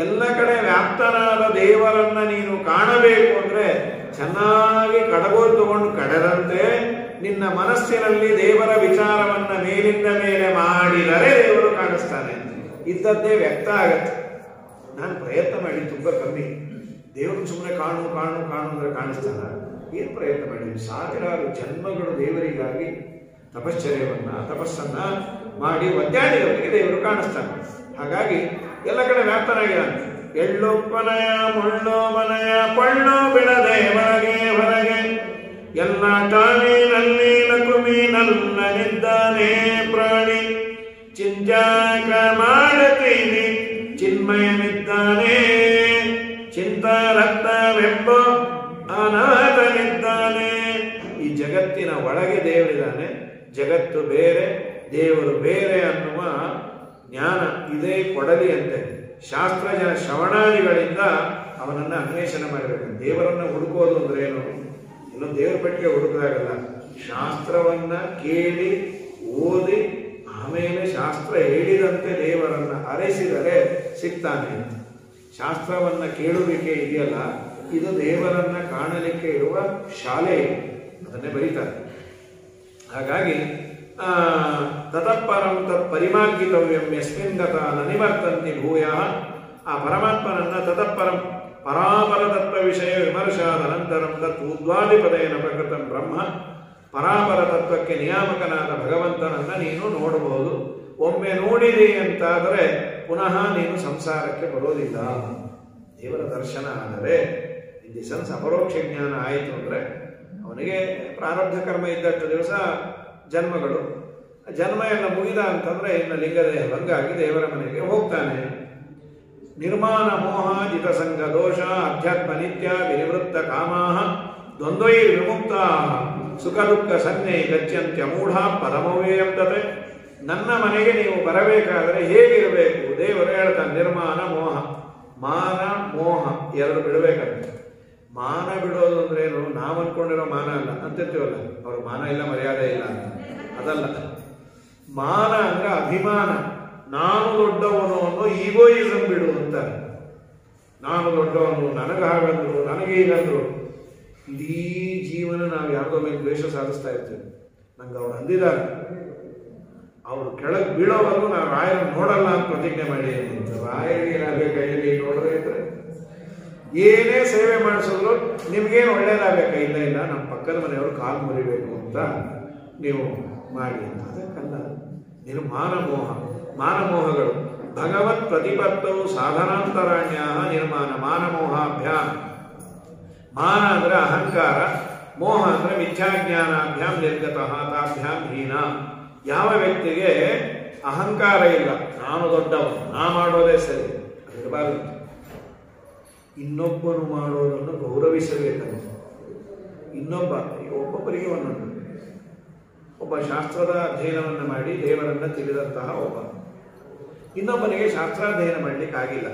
ಎಲ್ಲ ಕಡೆ ವ್ಯಾಪ್ತನಾದ ದೇವರನ್ನ ನೀನು ಕಾಣಬೇಕು ಅಂದ್ರೆ ಚೆನ್ನಾಗಿ ಕಡಗೋಲು ತಗೊಂಡು ಕಡೆದಂತೆ ನಿನ್ನ ಮನಸ್ಸಿನಲ್ಲಿ ದೇವರ ವಿಚಾರವನ್ನ ಮೇಲಿಂದ ಮೇಲೆ ಮಾಡಿದರೆ ದೇವರು ಕಾಣಿಸ್ತಾನೆ. ಇದ್ದದ್ದೇ ವ್ಯಕ್ತ ಆಗತ್ತೆ. ನಾನು ಪ್ರಯತ್ನ ಮಾಡಿ ತುಂಬ ಕಮ್ಮಿ. ದೇವರು ಸುಮ್ಮನೆ ಕಾಣು ಕಾಣು ಕಾಣು ಅಂದ್ರೆ ಕಾಣಿಸ್ತಾನ? ಏನು ಪ್ರಯತ್ನ ಮಾಡಿದ್ವಿ? ಸಾವಿರಾರು ಜನ್ಮಗಳು ದೇವರಿಗಾಗಿ ತಪಸ್ಸನ್ನ ಮಾಡಿ ಒದ್ದಾಡಿದವರಿಗೆ ದೇವರು ಕಾಣಿಸ್ತಾನೆ. ಹಾಗಾಗಿ ಎಲ್ಲ ಕಡೆ ವ್ಯಾಪ್ತನಾಗಿದ್ದಾನೆ. ಎಳ್ಳೊಪ್ಪನಯ ಮುಳ್ಳೋ ಮನಯ ಪಳ್ಳೋ ಬಿಡದೆ ಹೊರಗೆ ಎಲ್ಲ ಟಾಣಿನಲ್ಲಿ ಲಕುಮಿನಲ್ಲನಿದ್ದಾನೆ ಪ್ರಾಣಿ. ಚಿಂಜಾಕ ಮಾಡುತ್ತೀನಿ ಚಿನ್ಮಯನಿದ್ದಾನೆ, ಚಿಂತಾರತ್ನವೆಂಬ ಅನಾಥನಿದ್ದಾನೆ. ಈ ಜಗತ್ತಿನ ಒಳಗೆ ದೇವರಿದ್ದಾನೆ. ಜಗತ್ತು ಬೇರೆ, ದೇವರು ಬೇರೆ ಅನ್ನುವ ಜ್ಞಾನ ಇದೇ ಕೊಡಲಿ ಅಂತೆ. ಶಾಸ್ತ್ರಜನ ಶ್ರವಣಾದಿಗಳಿಂದ ಅವನನ್ನು ಅನ್ವೇಷಣೆ ಮಾಡಬೇಕು. ದೇವರನ್ನ ಹುಡುಕೋದು ಅಂದ್ರೆ ಏನು? ಇನ್ನೊಂದು ದೇವರ ಪಟ್ಟಿಗೆ ಹುಡುಕಾಗಲ್ಲ. ಶಾಸ್ತ್ರವನ್ನ ಕೇಳಿ ಓದಿ ಆಮೇಲೆ ಶಾಸ್ತ್ರ ಹೇಳಿದಂತೆ ದೇವರನ್ನ ಅರಸಿದರೆ ಸಿಗ್ತಾನೆ. ಶಾಸ್ತ್ರವನ್ನ ಕೇಳುವಿಕೆ ಇದೆಯಲ್ಲ, ಇದು ದೇವರನ್ನ ಕಾಣಲಿಕ್ಕೆ ಇರುವ ಶಾಲೆ, ಅದನ್ನೇ ಬರೀತಾರೆ. ಹಾಗಾಗಿ ತತಃಪರಂ ತತ್ ಪರಿಮಾರ್ಗಿತವ್ಯಂ ಯಸ್ಮಿನ್ ಗತ ನನಿವರ್ತಂತಿ ಭೂಯಃ. ಆ ಪರಮಾತ್ಮನನ್ನ ತತಃಪರಂ ಪರಾಪರ ತತ್ವ ವಿಷಯ ವಿಮರ್ಶಾದ ಅನಂತರಂ ತತ್ ಉದ್ವಾದಿಪದೇನ ಪ್ರಕೃತಂ ಬ್ರಹ್ಮ. ಪರಾಪರ ತತ್ವಕ್ಕೆ ನಿಯಾಮಕನಾದ ಭಗವಂತನನ್ನ ನೀನು ನೋಡಬಹುದು. ಒಮ್ಮೆ ನೋಡಿದೆ ಅಂತಾದರೆ ಪುನಃ ನೀನು ಸಂಸಾರಕ್ಕೆ ಬರೋದಿಲ್ಲ. ದೇವರ ದರ್ಶನ ಆದರೆ ಇನ್ ದಿ ಸೆನ್ಸ್ ಅಪರೋಕ್ಷ ಜ್ಞಾನ ಆಯಿತು ಅಂದರೆ ಅವನಿಗೆ ಪ್ರಾರಬ್ಧ ಕರ್ಮ ಇದ್ದಷ್ಟು ದಿವಸ ಜನ್ಮಗಳು, ಜನ್ಮ ಎಲ್ಲ ಮುಗಿದ ಅಂತಂದ್ರೆ ಇನ್ನು ಲಿಂಗದೇಹ ಭಂಗಾಗಿ ದೇವರ ಮನೆಗೆ ಹೋಗ್ತಾನೆ. ನಿರ್ಮಾಣ ಮೋಹ ಜಿತಸಂಗ ದೋಷ ಅಧ್ಯಾತ್ಮ ನಿತ್ಯ ವಿನಿವೃತ್ತ ಕಾಮಾಹ ದ್ವಂದ್ವೈರ್ ವಿಮುಕ್ತಾ ಸುಖ ದುಃಖ ಸನ್ನೆ ಗಚ್ಚಂತ್ಯ ಮೂಢ ಪರಮವ್ಯಯಂ ತತೆ. ನನ್ನ ಮನೆಗೆ ನೀವು ಬರಬೇಕಾದರೆ ಹೇಗಿರಬೇಕು? ದೇವರು ಹೇಳ್ತಾನೆ ನಿರ್ಮಾಣ ಮೋಹ. ಮಾನ ಮೋಹ ಎರಡು ಬಿಡಬೇಕಂತೆ. ಮಾನ ಬಿಡೋದು ಅಂದ್ರೆ ಏನು? ನಾವು ಅನ್ಕೊಂಡಿರೋ ಮಾನ ಅಲ್ಲ ಅಂತಿರ್ತೀವಲ್ಲ, ಅವ್ರ ಮಾನ ಇಲ್ಲ ಮರ್ಯಾದೆ ಇಲ್ಲ ಅಂತ, ಅದಲ್ಲ. ಮಾನ ಅಂದ್ರೆ ಅಭಿಮಾನ. ನಾನು ದೊಡ್ಡವನು ಅನ್ನೋ ಈಗೋಯಿಸಮ್ ಬಿಡು ಅಂತಾರೆ. ನಾನು ದೊಡ್ಡವನು, ನನಗೆ ಹಾಗಂದ್ರು, ನನಗೆ ಹೀಗಂದ್ರು. ಇಡೀ ಜೀವನ ನಾವು ಯಾರ್ದೋ ಮೇಲೆ ದ್ವೇಷ ಸಾಧಿಸ್ತಾ ಇರ್ತೀವಿ. ನಂಗೆ ಅವ್ರು ಅಂದಿದ್ದಾರೆ, ಅವ್ರು ಕೆಳಗೆ ಬೀಳೋವರೆಗೂ ನಾವು ರಾಯರನ್ನು ನೋಡಲ್ಲ ಅಂತ ಪ್ರತಿಜ್ಞೆ ಮಾಡಿ. ರಾಯರಿಗೆ ಕೈಯಲ್ಲಿ ನೋಡ್ರೆ ಇದ್ರೆ ಏನೇ ಸೇವೆ ಮಾಡಿಸಿದ್ರು ನಿಮ್ಗೇನು ಒಳ್ಳೇದಾಗಬೇಕಾ? ಇಲ್ಲ ಇಲ್ಲ, ನಮ್ಮ ಪಕ್ಕದ ಮನೆಯವರು ಕಾಲು ಮುರಿಬೇಕು ಅಂತ ನೀವು ಮಾಡಿ ಅಂತ. ಅದಕ್ಕಲ್ಲ, ನಿರ್ಮಾಣ ಮೋಹ, ಮಾನಮೋಹಗಳು. ಭಗವತ್ ಪ್ರತಿಪತ್ತವು ಸಾಧನಾಂತರಾಣ್ಯ ನಿರ್ಮಾಣ ಮಾನಮೋಹಾಭ್ಯಾಂ. ಮಾನ ಅಂದ್ರೆ ಅಹಂಕಾರ, ಮೋಹ ಅಂದ್ರೆ ಮಿಥ್ಯಾಜ್ಞಾನಾಭ್ಯಾಂ ನಿರ್ಗತಃ ತಾಭ್ಯಾಂ ಹೀನ. ಯಾವ ವ್ಯಕ್ತಿಗೆ ಅಹಂಕಾರ ಇಲ್ಲ, ನಾನು ದೊಡ್ಡವನು, ನಾ ಮಾಡೋದೇ ಸರಿ, ಇರಬಾರದು. ಇನ್ನೊಬ್ಬನು ಮಾಡೋದನ್ನು ಗೌರವಿಸಬೇಕಲ್ಲ. ಒಬ್ಬೊಬ್ಬರಿಗೆ ಒಂದೊಂದು. ಒಬ್ಬ ಶಾಸ್ತ್ರದ ಅಧ್ಯಯನವನ್ನು ಮಾಡಿ ದೇವರನ್ನ ತಿಳಿದಂತಹ ಒಬ್ಬ, ಇನ್ನೊಬ್ಬನಿಗೆ ಶಾಸ್ತ್ರಾಧ್ಯಯನ ಮಾಡಲಿಕ್ಕೆ ಆಗಿಲ್ಲ.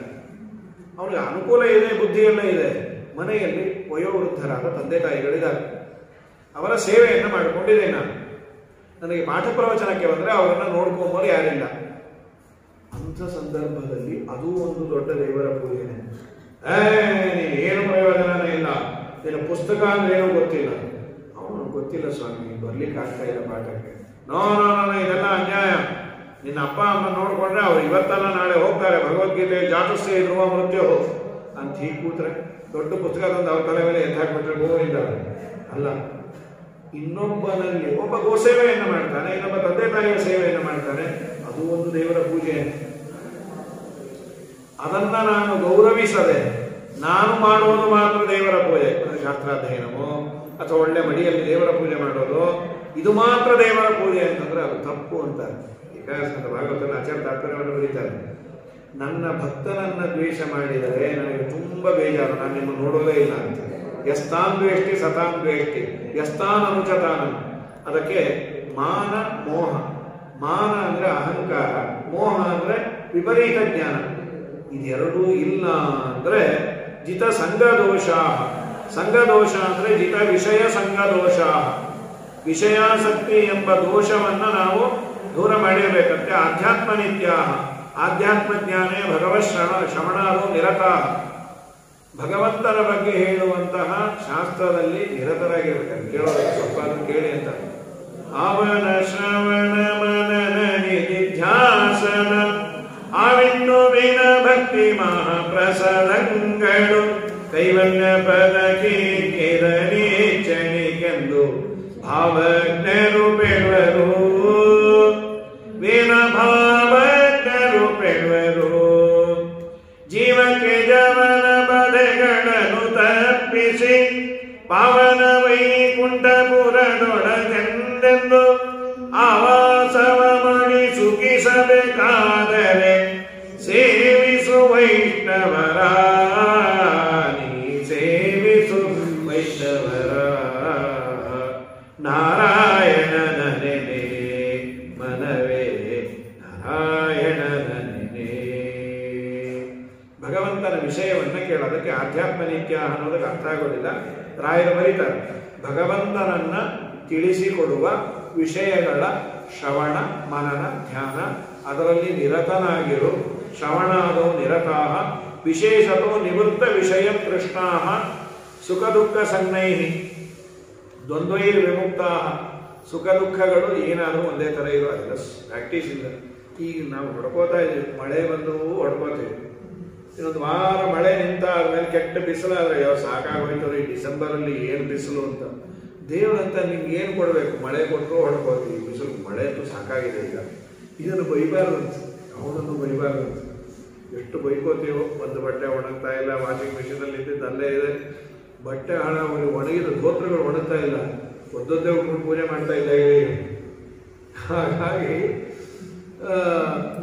ಅವನಿಗೆ ಅನುಕೂಲ ಇದೆ, ಬುದ್ಧಿಯೆಲ್ಲ ಇದೆ, ಮನೆಯಲ್ಲಿ ವಯೋವೃದ್ಧರಾದ ತಂದೆ ತಾಯಿಗಳಿದ್ದಾರೆ, ಅವರ ಸೇವೆಯನ್ನು ಮಾಡಿಕೊಂಡಿದೆ. ನನಗೆ ಪಾಠ ಪ್ರವಚನಕ್ಕೆ ಬಂದರೆ ಅವರನ್ನು ನೋಡ್ಕೊಂಬೋದು ಯಾರಿಲ್ಲ. ಅಂಥ ಸಂದರ್ಭದಲ್ಲಿ ಅದು ಒಂದು ದೊಡ್ಡ ದೇವರ ಪೂಜೆನೆ. ಏನು ಪ್ರಯೋಜನನೇ ಇಲ್ಲ, ನಿನ್ನ ಪುಸ್ತಕ ಅಂದ್ರೆ ಏನೋ ಗೊತ್ತಿಲ್ಲ. ಅವನು ಗೊತ್ತಿಲ್ಲ ಸ್ವಾಮಿ, ಬರ್ಲಿಕ್ಕೆ ಆಗ್ತಾ ಇಲ್ಲ ಪಾಠಕ್ಕೆ. ನೋ ನೋ ನೋ, ಇದೆಲ್ಲ ಅನ್ಯಾಯ. ನಿನ್ನ ಅಪ್ಪ ಅಮ್ಮ ನೋಡ್ಕೊಂಡ್ರೆ ಅವ್ರು ಇವತ್ತಲ್ಲ ನಾಳೆ ಹೋಗ್ತಾರೆ. ಭಗವದ್ಗೀತೆ ಜಾತಸ್ಯ ಧ್ರುವ ಮೃತ್ಯು ಅಂತ ಹೀಗೆ ಕೂತ್ರೆ ದೊಡ್ಡ ಪುಸ್ತಕ ತಂದು ಅವ್ರ ತಲೆ ಮೇಲೆ ಎದ್ದಾಕ್ಬಿಟ್ರೆ ಗೋವಿಂದಾರೆ ಅಲ್ಲ. ಇನ್ನೊಬ್ಬನಲ್ಲಿ ಒಬ್ಬ ಗೋಸೇವೆಯನ್ನು ಮಾಡ್ತಾನೆ, ಇನ್ನೊಬ್ಬ ತಂದೆ ತಾಯಿಯ ಸೇವೆಯನ್ನು ಮಾಡ್ತಾನೆ, ಅದು ಒಂದು ದೇವರ ಪೂಜೆ. ಅದನ್ನ ನಾನು ಗೌರವಿಸದೆ ನಾನು ಮಾಡುವುದು ಮಾತ್ರ ದೇವರ ಪೂಜೆ. ಶಾಸ್ತ್ರಾಧ್ಯಯನವೋ ಅಥವಾ ಒಳ್ಳೆ ಮಡಿಯಲ್ಲಿ ದೇವರ ಪೂಜೆ ಮಾಡೋದು, ಇದು ಮಾತ್ರ ದೇವರ ಪೂಜೆ ಅಂತಂದ್ರೆ ಅದು ತಪ್ಪು ಅಂತಾರೆ. ಈಗ ಭಾಗವತನ ಆಚಾರ್ಯ ತಾತ್ಪರ್ಯವನ್ನು ಬರೀತಾರೆ. ನನ್ನ ಭಕ್ತನನ್ನ ದ್ವೇಷ ಮಾಡಿದರೆ ನನಗೆ ತುಂಬಾ ಬೇಜಾರು, ನಾನು ನಿಮ್ಮ ನೋಡೋದೇ ಇಲ್ಲ ಅಂತ. ಯಸ್ತಾನ್ ದ್ವೇಷ್ಟಿ ಸತಾನ್ ದ್ವೇಷ್ಟಿ ಯಸ್ತಾನ್ ಅನುಚತಾನಂ. ಅದಕ್ಕೆ ಮಾನ ಮೋಹ. ಮಾನ ಅಂದ್ರೆ ಅಹಂಕಾರ, ಮೋಹ ಅಂದ್ರೆ ವಿಪರೀತ ಜ್ಞಾನ. ಇದೆರಡೂ ಇಲ್ಲ ಅಂದ್ರೆ ಜಿತ ಸಂಘದೋಷ. ಸಂಘದೋಷ ಅಂದ್ರೆ ಜಿತ ವಿಷಯ ಸಂಘದೋಷ. ವಿಷಯಾಸಕ್ತಿ ಎಂಬ ದೋಷವನ್ನ ನಾವು ದೂರ ಮಾಡಿರಬೇಕಂತೆ. ಆಧ್ಯಾತ್ಮ ನಿತ್ಯ. ಆಧ್ಯಾತ್ಮ ಜ್ಞಾನೇ ಭಗವತ್ ಶ್ರವಣಾರು ನಿರತಾ. ಭಗವಂತನ ಬಗ್ಗೆ ಹೇಳುವಂತಹ ಶಾಸ್ತ್ರದಲ್ಲಿ ನಿರತರಾಗಿರ್ಬೇಕು. ಕೇಳೋದು ಸ್ವಲ್ಪ ಕೇಳಿ ಅಂತ. ಅವನ ಶ್ರವಣ ಮನನ ನಿಧಿಧ್ಯಾಸನ ಅವಿನ್ನುವಿನ ಭಕ್ತಿ ಮಹಾಪ್ರಸದಂಗಳು ಕೈವಲ್ಯ ಪದಕಿ ಕಿರಣೀಚಣಿಕೆಂದು ಭಾವಜ್ಞರು ಬೆಳರು. ವೀರ ಭಾವಜ್ಞರು ಬೆಳರು. ಜೀವಕ್ಕೆ ಜವನ ಬದೆಗಳನ್ನು ತಪ್ಪಿಸಿ ಪಾವನ ವೈಕುಂಠಪುರದೊಳಗೆಂದೆಂದು ಆವಾಸವ ಮಾಡಿ ಸುಖಿಸಬೇಕಾದರೆ ಸೇವಿಸು ವೈಷ್ಣವರ. ನೀ ಸೇವಿಸು ವೈಷ್ಣವರ. ನಾರಾಯಣನ ನೆನೆ ಮನವೇ ನಾರಾಯಣನ ನೆನೆ. ಭಗವಂತನ ವಿಷಯವನ್ನ ಕೇಳೋದಕ್ಕೆ ಆಧ್ಯಾತ್ಮ ನಿತ್ಯ ಅನ್ನೋದಕ್ಕೆ ಅರ್ಥ ಆಗೋದಿಲ್ಲ. ರಾಯರು ಬರೀತಾರೆ, ಭಗವಂತನನ್ನ ತಿಳಿಸಿಕೊಡುವ ವಿಷಯಗಳ ಶ್ರವಣ ಮನನ ಧ್ಯಾನ, ಅದರಲ್ಲಿ ನಿರತನಾಗಿರು. ಶ್ರವಣಾದೋ ನಿರತಾಃ ವಿಶೇಷತೋ ನಿವೃತ್ತ ವಿಷಯ ತೃಷ್ಣಾಃ ಸುಖ ದುಃಖ ಸನ್ನೈಃ ದ್ವಂದ್ವೈರ್ ವಿಮುಕ್ತಾಃ ಸುಖ ದುಃಖಗಳು ಏನಾದರೂ ಒಂದೇ ಥರ ಇರೋದಿಲ್ಲ, ಪ್ರಾಕ್ಟೀಸ್ ಇಲ್ಲ. ಈಗ ನಾವು ಹೊಡ್ಕೋತಾ ಇದ್ದೀವಿ, ಮಳೆ ಬಂದರೂ ಹೊಡ್ಕೋತೀವಿ. ಇನ್ನೊಂದು ವಾರ ಮಳೆ ನಿಂತ ಆದ್ಮೇಲೆ ಕೆಟ್ಟ ಬಿಸಿಲಾದ್ರೆ ಯಾವ ಸಾಕಾಗೋಯ್ತವ್ರು ಈ ಡಿಸೆಂಬರಲ್ಲಿ ಏನು ಬಿಸಿಲು ಅಂತ. ದೇವರಂತ ನಿಮ್ಗೆ ಏನು ಕೊಡಬೇಕು? ಮಳೆ ಕೊಟ್ಟರು ಹೊಡ್ಕೋತೀವಿ, ಬಿಸಿಲು ಮಳೆ ಅಂತೂ ಸಾಕಾಗಿದೆ. ಈಗ ಇದನ್ನು ಬೈಬಾರ್ದಂತ, ಅವನನ್ನು ಬೈಬಾರ್ದಂತ. ಎಷ್ಟು ಬೈಕೋತೀವೋ, ಒಂದು ಬಟ್ಟೆ ಒಣಗ್ತಾ ಇಲ್ಲ, ವಾಷಿಂಗ್ ಮಿಷಿನಲ್ಲಿ ಇದ್ದಿದ್ದು ಅಲ್ಲೇ ಇದೆ, ಬಟ್ಟೆ ಒಣಗಿದ ಧೋತ್ರಗಳು ಒಣಗ್ತಾ ಇಲ್ಲ, ಒದ್ದೊದ್ದೇ ಉಟ್ಕೊಂಡು ಪೂಜೆ ಮಾಡ್ತಾ ಇದ್ದೇವೆ. ಹಾಗಾಗಿ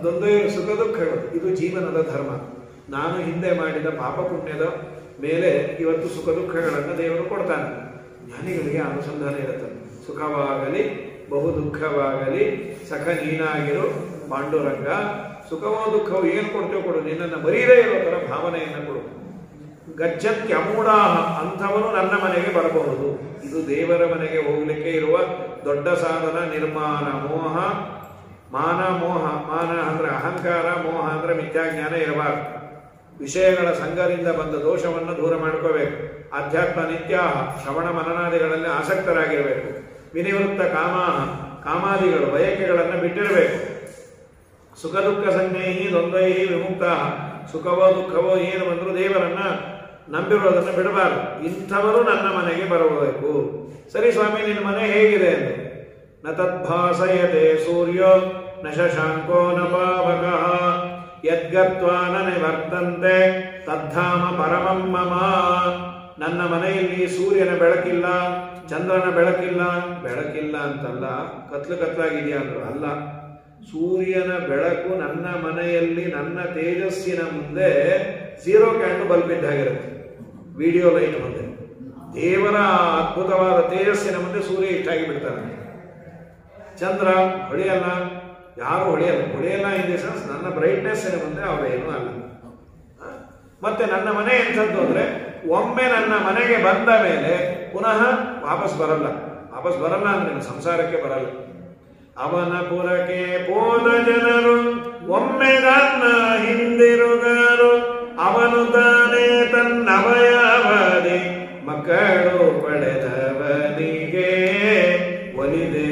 ದೊಡ್ಡ ಸುಖ ದುಃಖಗಳು ಇದು ಜೀವನದ ಧರ್ಮ. ನಾನು ಹಿಂದೆ ಮಾಡಿದ ಪಾಪ ಪುಣ್ಯದ ಮೇಲೆ ಇವತ್ತು ಸುಖ ದುಃಖಗಳನ್ನು ದೇವರು ಕೊಡ್ತಾನೆ. ಜ್ಞಾನಿಗಳಿಗೆ ಅನುಸಂಧಾನ ಇರುತ್ತೆ. ಸುಖವಾಗಲಿ ಬಹು ದುಃಖವಾಗಲಿ ಸಖ ನೀನಾಗಿರು ಪಾಂಡುರಂಗ. ಸುಖವೋ ದುಃಖವೋ ಏನು ಕೊಡ್ತೇವೆ ಕೊಡು, ನಿನ್ನನ್ನು ಮರೀದೇ ಇರೋ ಥರ ಭಾವನೆಯನ್ನು ಕೊಡು. ಗಚ್ಚತ್ಯಮೂಢಾಹ, ಅಂಥವನು ನನ್ನ ಮನೆಗೆ ಬರಬಹುದು. ಇದು ದೇವರ ಮನೆಗೆ ಹೋಗ್ಲಿಕ್ಕೆ ಇರುವ ದೊಡ್ಡ ಸಾಧನ. ನಿರ್ಮಾಣ ಮೋಹ, ಮಾನ ಮೋಹ. ಮಾನ ಅಂದ್ರೆ ಅಹಂಕಾರ, ಮೋಹ ಅಂದ್ರೆ ಮಿಥ್ಯಾಜ್ಞಾನ ಇರಬಾರದು. ವಿಷಯಗಳ ಸಂಘದಿಂದ ಬಂದ ದೋಷವನ್ನು ದೂರ ಮಾಡ್ಕೋಬೇಕು. ಅಧ್ಯಾತ್ಮ ನಿತ್ಯ, ಶ್ರವಣ ಮನನಾದಿಗಳಲ್ಲಿ ಆಸಕ್ತರಾಗಿರಬೇಕು. ವಿನಿವೃತ್ತ ಕಾಮಾಹ, ಕಾಮಾದಿಗಳು ಬಯಕೆಗಳನ್ನು ಬಿಟ್ಟಿರಬೇಕು. ಸುಖ ದುಃಖ ಸಂಜ್ಞೈಹಿ ದ್ವಂದ್ವೈಹಿ ವಿಮುಕ್ತ. ಸುಖವೋ ದುಃಖವೋ ಏನು ಬಂದರೂ ದೇವರನ್ನ ನಂಬಿರೋದನ್ನು ಬಿಡಬಾರದು. ಇಂಥವರು ನನ್ನ ಮನೆಗೆ ಬರಬೇಕು. ಸರಿ ಸ್ವಾಮಿ, ನಿನ್ನ ಮನೆ ಹೇಗಿದೆ ಎಂದು. ನ ತದ್ಭಾಸಯತೆ ಸೂರ್ಯೋ ನ ಶಶಾಂಕೋ ನ ಪಾವಕಃ ಯದ್ಗತ್ವಾ ನ ನಿವರ್ತಂತೆ ತದ್ಧಾಮ ಪರಮಂ ಮಮ. ನನ್ನ ಮನೆಯಲ್ಲಿ ಸೂರ್ಯನ ಬೆಳಕಿಲ್ಲ, ಚಂದ್ರನ ಬೆಳಕಿಲ್ಲ. ಬೆಳಕಿಲ್ಲ ಅಂತಲ್ಲ, ಕತ್ಲಾಗಿದೆಯಾ ಅಂದ್ರು ಅಲ್ಲ. ಸೂರ್ಯನ ಬೆಳಕು ನನ್ನ ಮನೆಯಲ್ಲಿ ನನ್ನ ತೇಜಸ್ಸಿನ ಮುಂದೆ 0 ಕ್ಯಾಂಡಲ್ ಬಲ್ಬ್ ಇದ್ದಾಗಿರುತ್ತೆ. ವಿಡಿಯೋ ಲೈಟ್ ಮುಂದೆ ದೇವರ ಅದ್ಭುತವಾದ ತೇಜಸ್ಸಿನ ಮುಂದೆ ಸೂರ್ಯ ಇಷ್ಟಾಗಿ ಬಿಡ್ತಾನೆ. ಚಂದ್ರ ಹೊಳೆಯಲ್ಲ, ಯಾರು ಹೊಳೆಯಲ್ಲ ಇನ್ ದಿ ಸೆನ್ಸ್ ನನ್ನ ಬ್ರೈಟ್ನೆಸ್ಸಿನ ಮುಂದೆ ಅವರೇನೂ ಅಲ್ಲ. ಮತ್ತೆ ನನ್ನ ಮನೆ ಎಂಥದ್ದು ಅಂದ್ರೆ, ಒಮ್ಮೆ ನನ್ನ ಮನೆಗೆ ಬಂದ ಮೇಲೆ ಪುನಃ ವಾಪಸ್ ಬರಲ್ಲ ಅಂದ್ರೆ ಸಂಸಾರಕ್ಕೆ ಬರಲ್ಲ. ಅವನ ಪುರಕ್ಕೆ ಹೋದ ಜನರು ಒಮ್ಮೆ ನನ್ನ ಹಿಂದಿರುಗರು. ಅವನು ತಾನೇ ತನ್ನವಯವದಿ ಮಕ್ಕಳು ಪಡೆದವನಿಗೆ ಒಲಿದೆ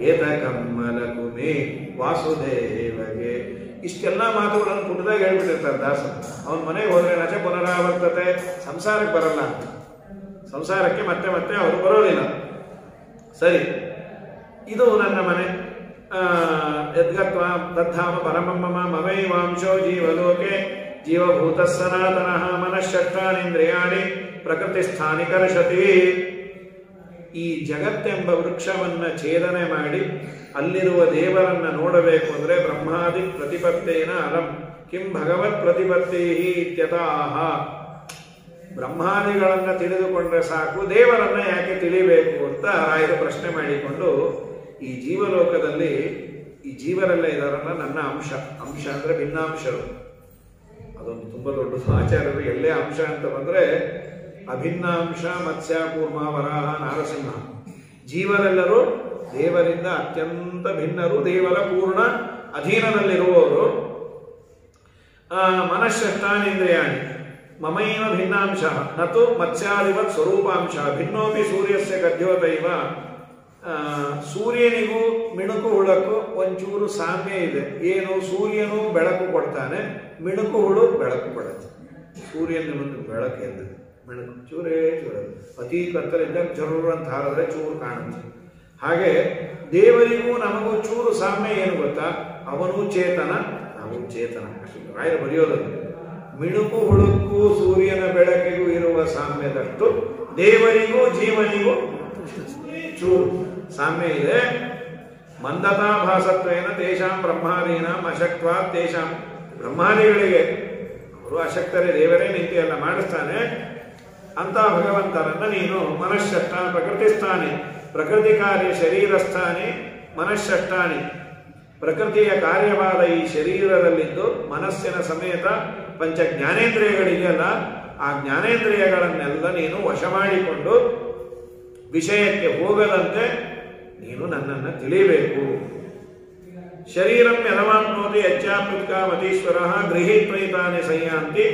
ಏತ ಕಮ್ಮಲ ಕುಮಿ ವಾಸುದೇವಗೆ. ಇಷ್ಟೆಲ್ಲ ಮಾತುಗಳನ್ನು ಪುಟದಾಗ ಹೇಳ್ಬಿಟ್ಟಿರ್ತಾರೆ ದಾಸ. ಅವನ ಮನೆಗೆ ಹೋದ್ರೆ ನಚ ಪುನರಾವರ್ತತೆ, ಸಂಸಾರಕ್ಕೆ ಬರಲ್ಲ ಅಂತ. ಸಂಸಾರಕ್ಕೆ ಮತ್ತೆ ಮತ್ತೆ ಅವರು ಬರೋದಿಲ್ಲ. ಸರಿ, ಇದು ನನ್ನ ಮನೆ. ಯದ್ಗತ್ವಾ ತದ್ಧಾಮ ಪರಮಂ ಮಮ ಮಮೈವಾಂಶೋ ಜೀವಲೋಕೆ ಜೀವಭೂತ ಸನಾತನಃ ಮನಃಷಟ್ಟಾನೇಂದ್ರಿಯಾಣಿ ಪ್ರಕೃತಿ ಸ್ಥಾನಿ ಕರ್ಷತಿ. ಈ ಜಗತ್ತೆಂಬ ವೃಕ್ಷವನ್ನ ಛೇದನೆ ಮಾಡಿ ಅಲ್ಲಿರುವ ದೇವರನ್ನ ನೋಡಬೇಕು ಅಂದ್ರೆ ಬ್ರಹ್ಮಾದಿ ಪ್ರತಿಪತ್ತೇನ ಅಲಂ ಕಿಂ ಭಗವತ್ ಪ್ರತಿಪತ್ತೇ ಇತ್ಯತಃ. ಬ್ರಹ್ಮಾದಿಗಳನ್ನ ತಿಳಿದುಕೊಂಡ್ರೆ ಸಾಕು, ದೇವರನ್ನ ಯಾಕೆ ತಿಳಿಬೇಕು ಅಂತ ರಾಯರು ಪ್ರಶ್ನೆ ಮಾಡಿಕೊಂಡು, ಈ ಜೀವಲೋಕದಲ್ಲಿ ಈ ಜೀವರೆಲ್ಲ ಇದಾರಲ್ಲ ನನ್ನ ಅಂಶ ಅಂದ್ರೆ ಭಿನ್ನಾಂಶರು. ಅದೊಂದು ತುಂಬಾ ದೊಡ್ಡದು. ಆಚಾರ್ಯರು ಎಲ್ಲೇ ಅಂಶ ಅಂತ ಬಂದ್ರೆ ಅಭಿನ್ನಾಂಶ, ಮತ್ಸ್ಯ, ಕೂರ್ಮ, ವರಾಹ, ನಾರಸಿಂಹ. ಜೀವರೆಲ್ಲರೂ ದೇವರಿಂದ ಅತ್ಯಂತ ಭಿನ್ನರು, ದೇವರ ಪೂರ್ಣ ಅಧೀನದಲ್ಲಿರುವವರು. ಮನಃಷಷ್ಟಾನೇಂದ್ರಿಯಾಣಿ ಮಮೈವ ಭಿನ್ನಾಂಶ ನತು ಮತ್ಸ್ಯಾದಿವತ್ ಸ್ವರೂಪಾಂಶ ಭಿನ್ನೋಪಿ ಸೂರ್ಯಸ್ಯ ಗದ್ಯೋತೈವ. ಸೂರ್ಯನಿಗೂ ಮಿಣುಕು ಹುಳಕ್ಕೂ ಒಂಚೂರು ಸಾಮ್ಯ ಇದೆ. ಏನು? ಸೂರ್ಯನು ಬೆಳಕು ಕೊಡ್ತಾನೆ, ಮಿಣುಕು ಹುಳು ಬೆಳಕು ಕೊಡುತ್ತೆ. ಸೂರ್ಯನ ಒಂದು ಬೆಳಕು ಎಂದು ಮಿಣುಕು ಚೂರೇ ಚೂರ, ಅತಿ ಕತ್ತಲಿದ್ದಾಗ ಜರೂರು ಅಂತ ಹಾರಿದ್ರೆ ಚೂರು ಕಾಣುತ್ತೆ. ಹಾಗೆ ದೇವರಿಗೂ ನಮಗೂ ಚೂರು ಸಾಮ್ಯ ಏನು ಗೊತ್ತಾ? ಅವನು ಚೇತನ, ನಾವು ಚೇತನ. ರಾಯರು ಬರೆಯೋದನ್ನು ಮಿಣುಕು ಹುಳುಕ್ಕೂ ಸೂರ್ಯನ ಬೆಳಕಿಗೂ ಇರುವ ಸಾಮ್ಯದಷ್ಟು ದೇವರಿಗೂ ಜೀವನಿಗೂ ಚೂರು ಸಾಮ್ಯ ಇದೆ. ಮಂದತಾಭಾಸತ್ವೇನ ತೇಷಾಂ ಬ್ರಹ್ಮಾದೀನಾಂ ಅಶಕ್ತ್ವಾ ತೇಷಾಂ. ಬ್ರಹ್ಮಾದಿಗಳಿಗೆ ಅವರು ಅಶಕ್ತರೇ, ದೇವರೇ ನಿಂತು ಎಲ್ಲ ಮಾಡಿಸ್ತಾನೆ ಅಂತ ಭಗವಂತನನ್ನ ನೀನು ಮನಃಷಷ್ಠ ಪ್ರಕೃತಿಸ್ಥಾನಿ, ಪ್ರಕೃತಿ ಕಾರ್ಯ ಶರೀರಸ್ಥಾನಿ ಮನಃಷಷ್ಠಾನಿ. ಪ್ರಕೃತಿಯ ಕಾರ್ಯವಾದ ಈ ಶರೀರದಲ್ಲಿದ್ದು ಮನಸ್ಸಿನ ಸಮೇತ ಪಂಚ ಜ್ಞಾನೇಂದ್ರಿಯಗಳಿದೆಯಲ್ಲ, ಆ ಜ್ಞಾನೇಂದ್ರಿಯಗಳನ್ನೆಲ್ಲ ನೀನು ವಶ ಮಾಡಿಕೊಂಡು ವಿಷಯಕ್ಕೆ ಹೋಗದಂತೆ ನೀನು ನನ್ನನ್ನು ತಿಳಿಯಬೇಕು. ಶರೀರಂ ಯದವಾಪ್ನೋತಿ ಯಚ್ಚಾಪ್ಯುತ್ಕಾಮತೀಶ್ವರ ಗೃಹೀತ್ವೈತಾನಿ ಸಂಯಾಂತಿ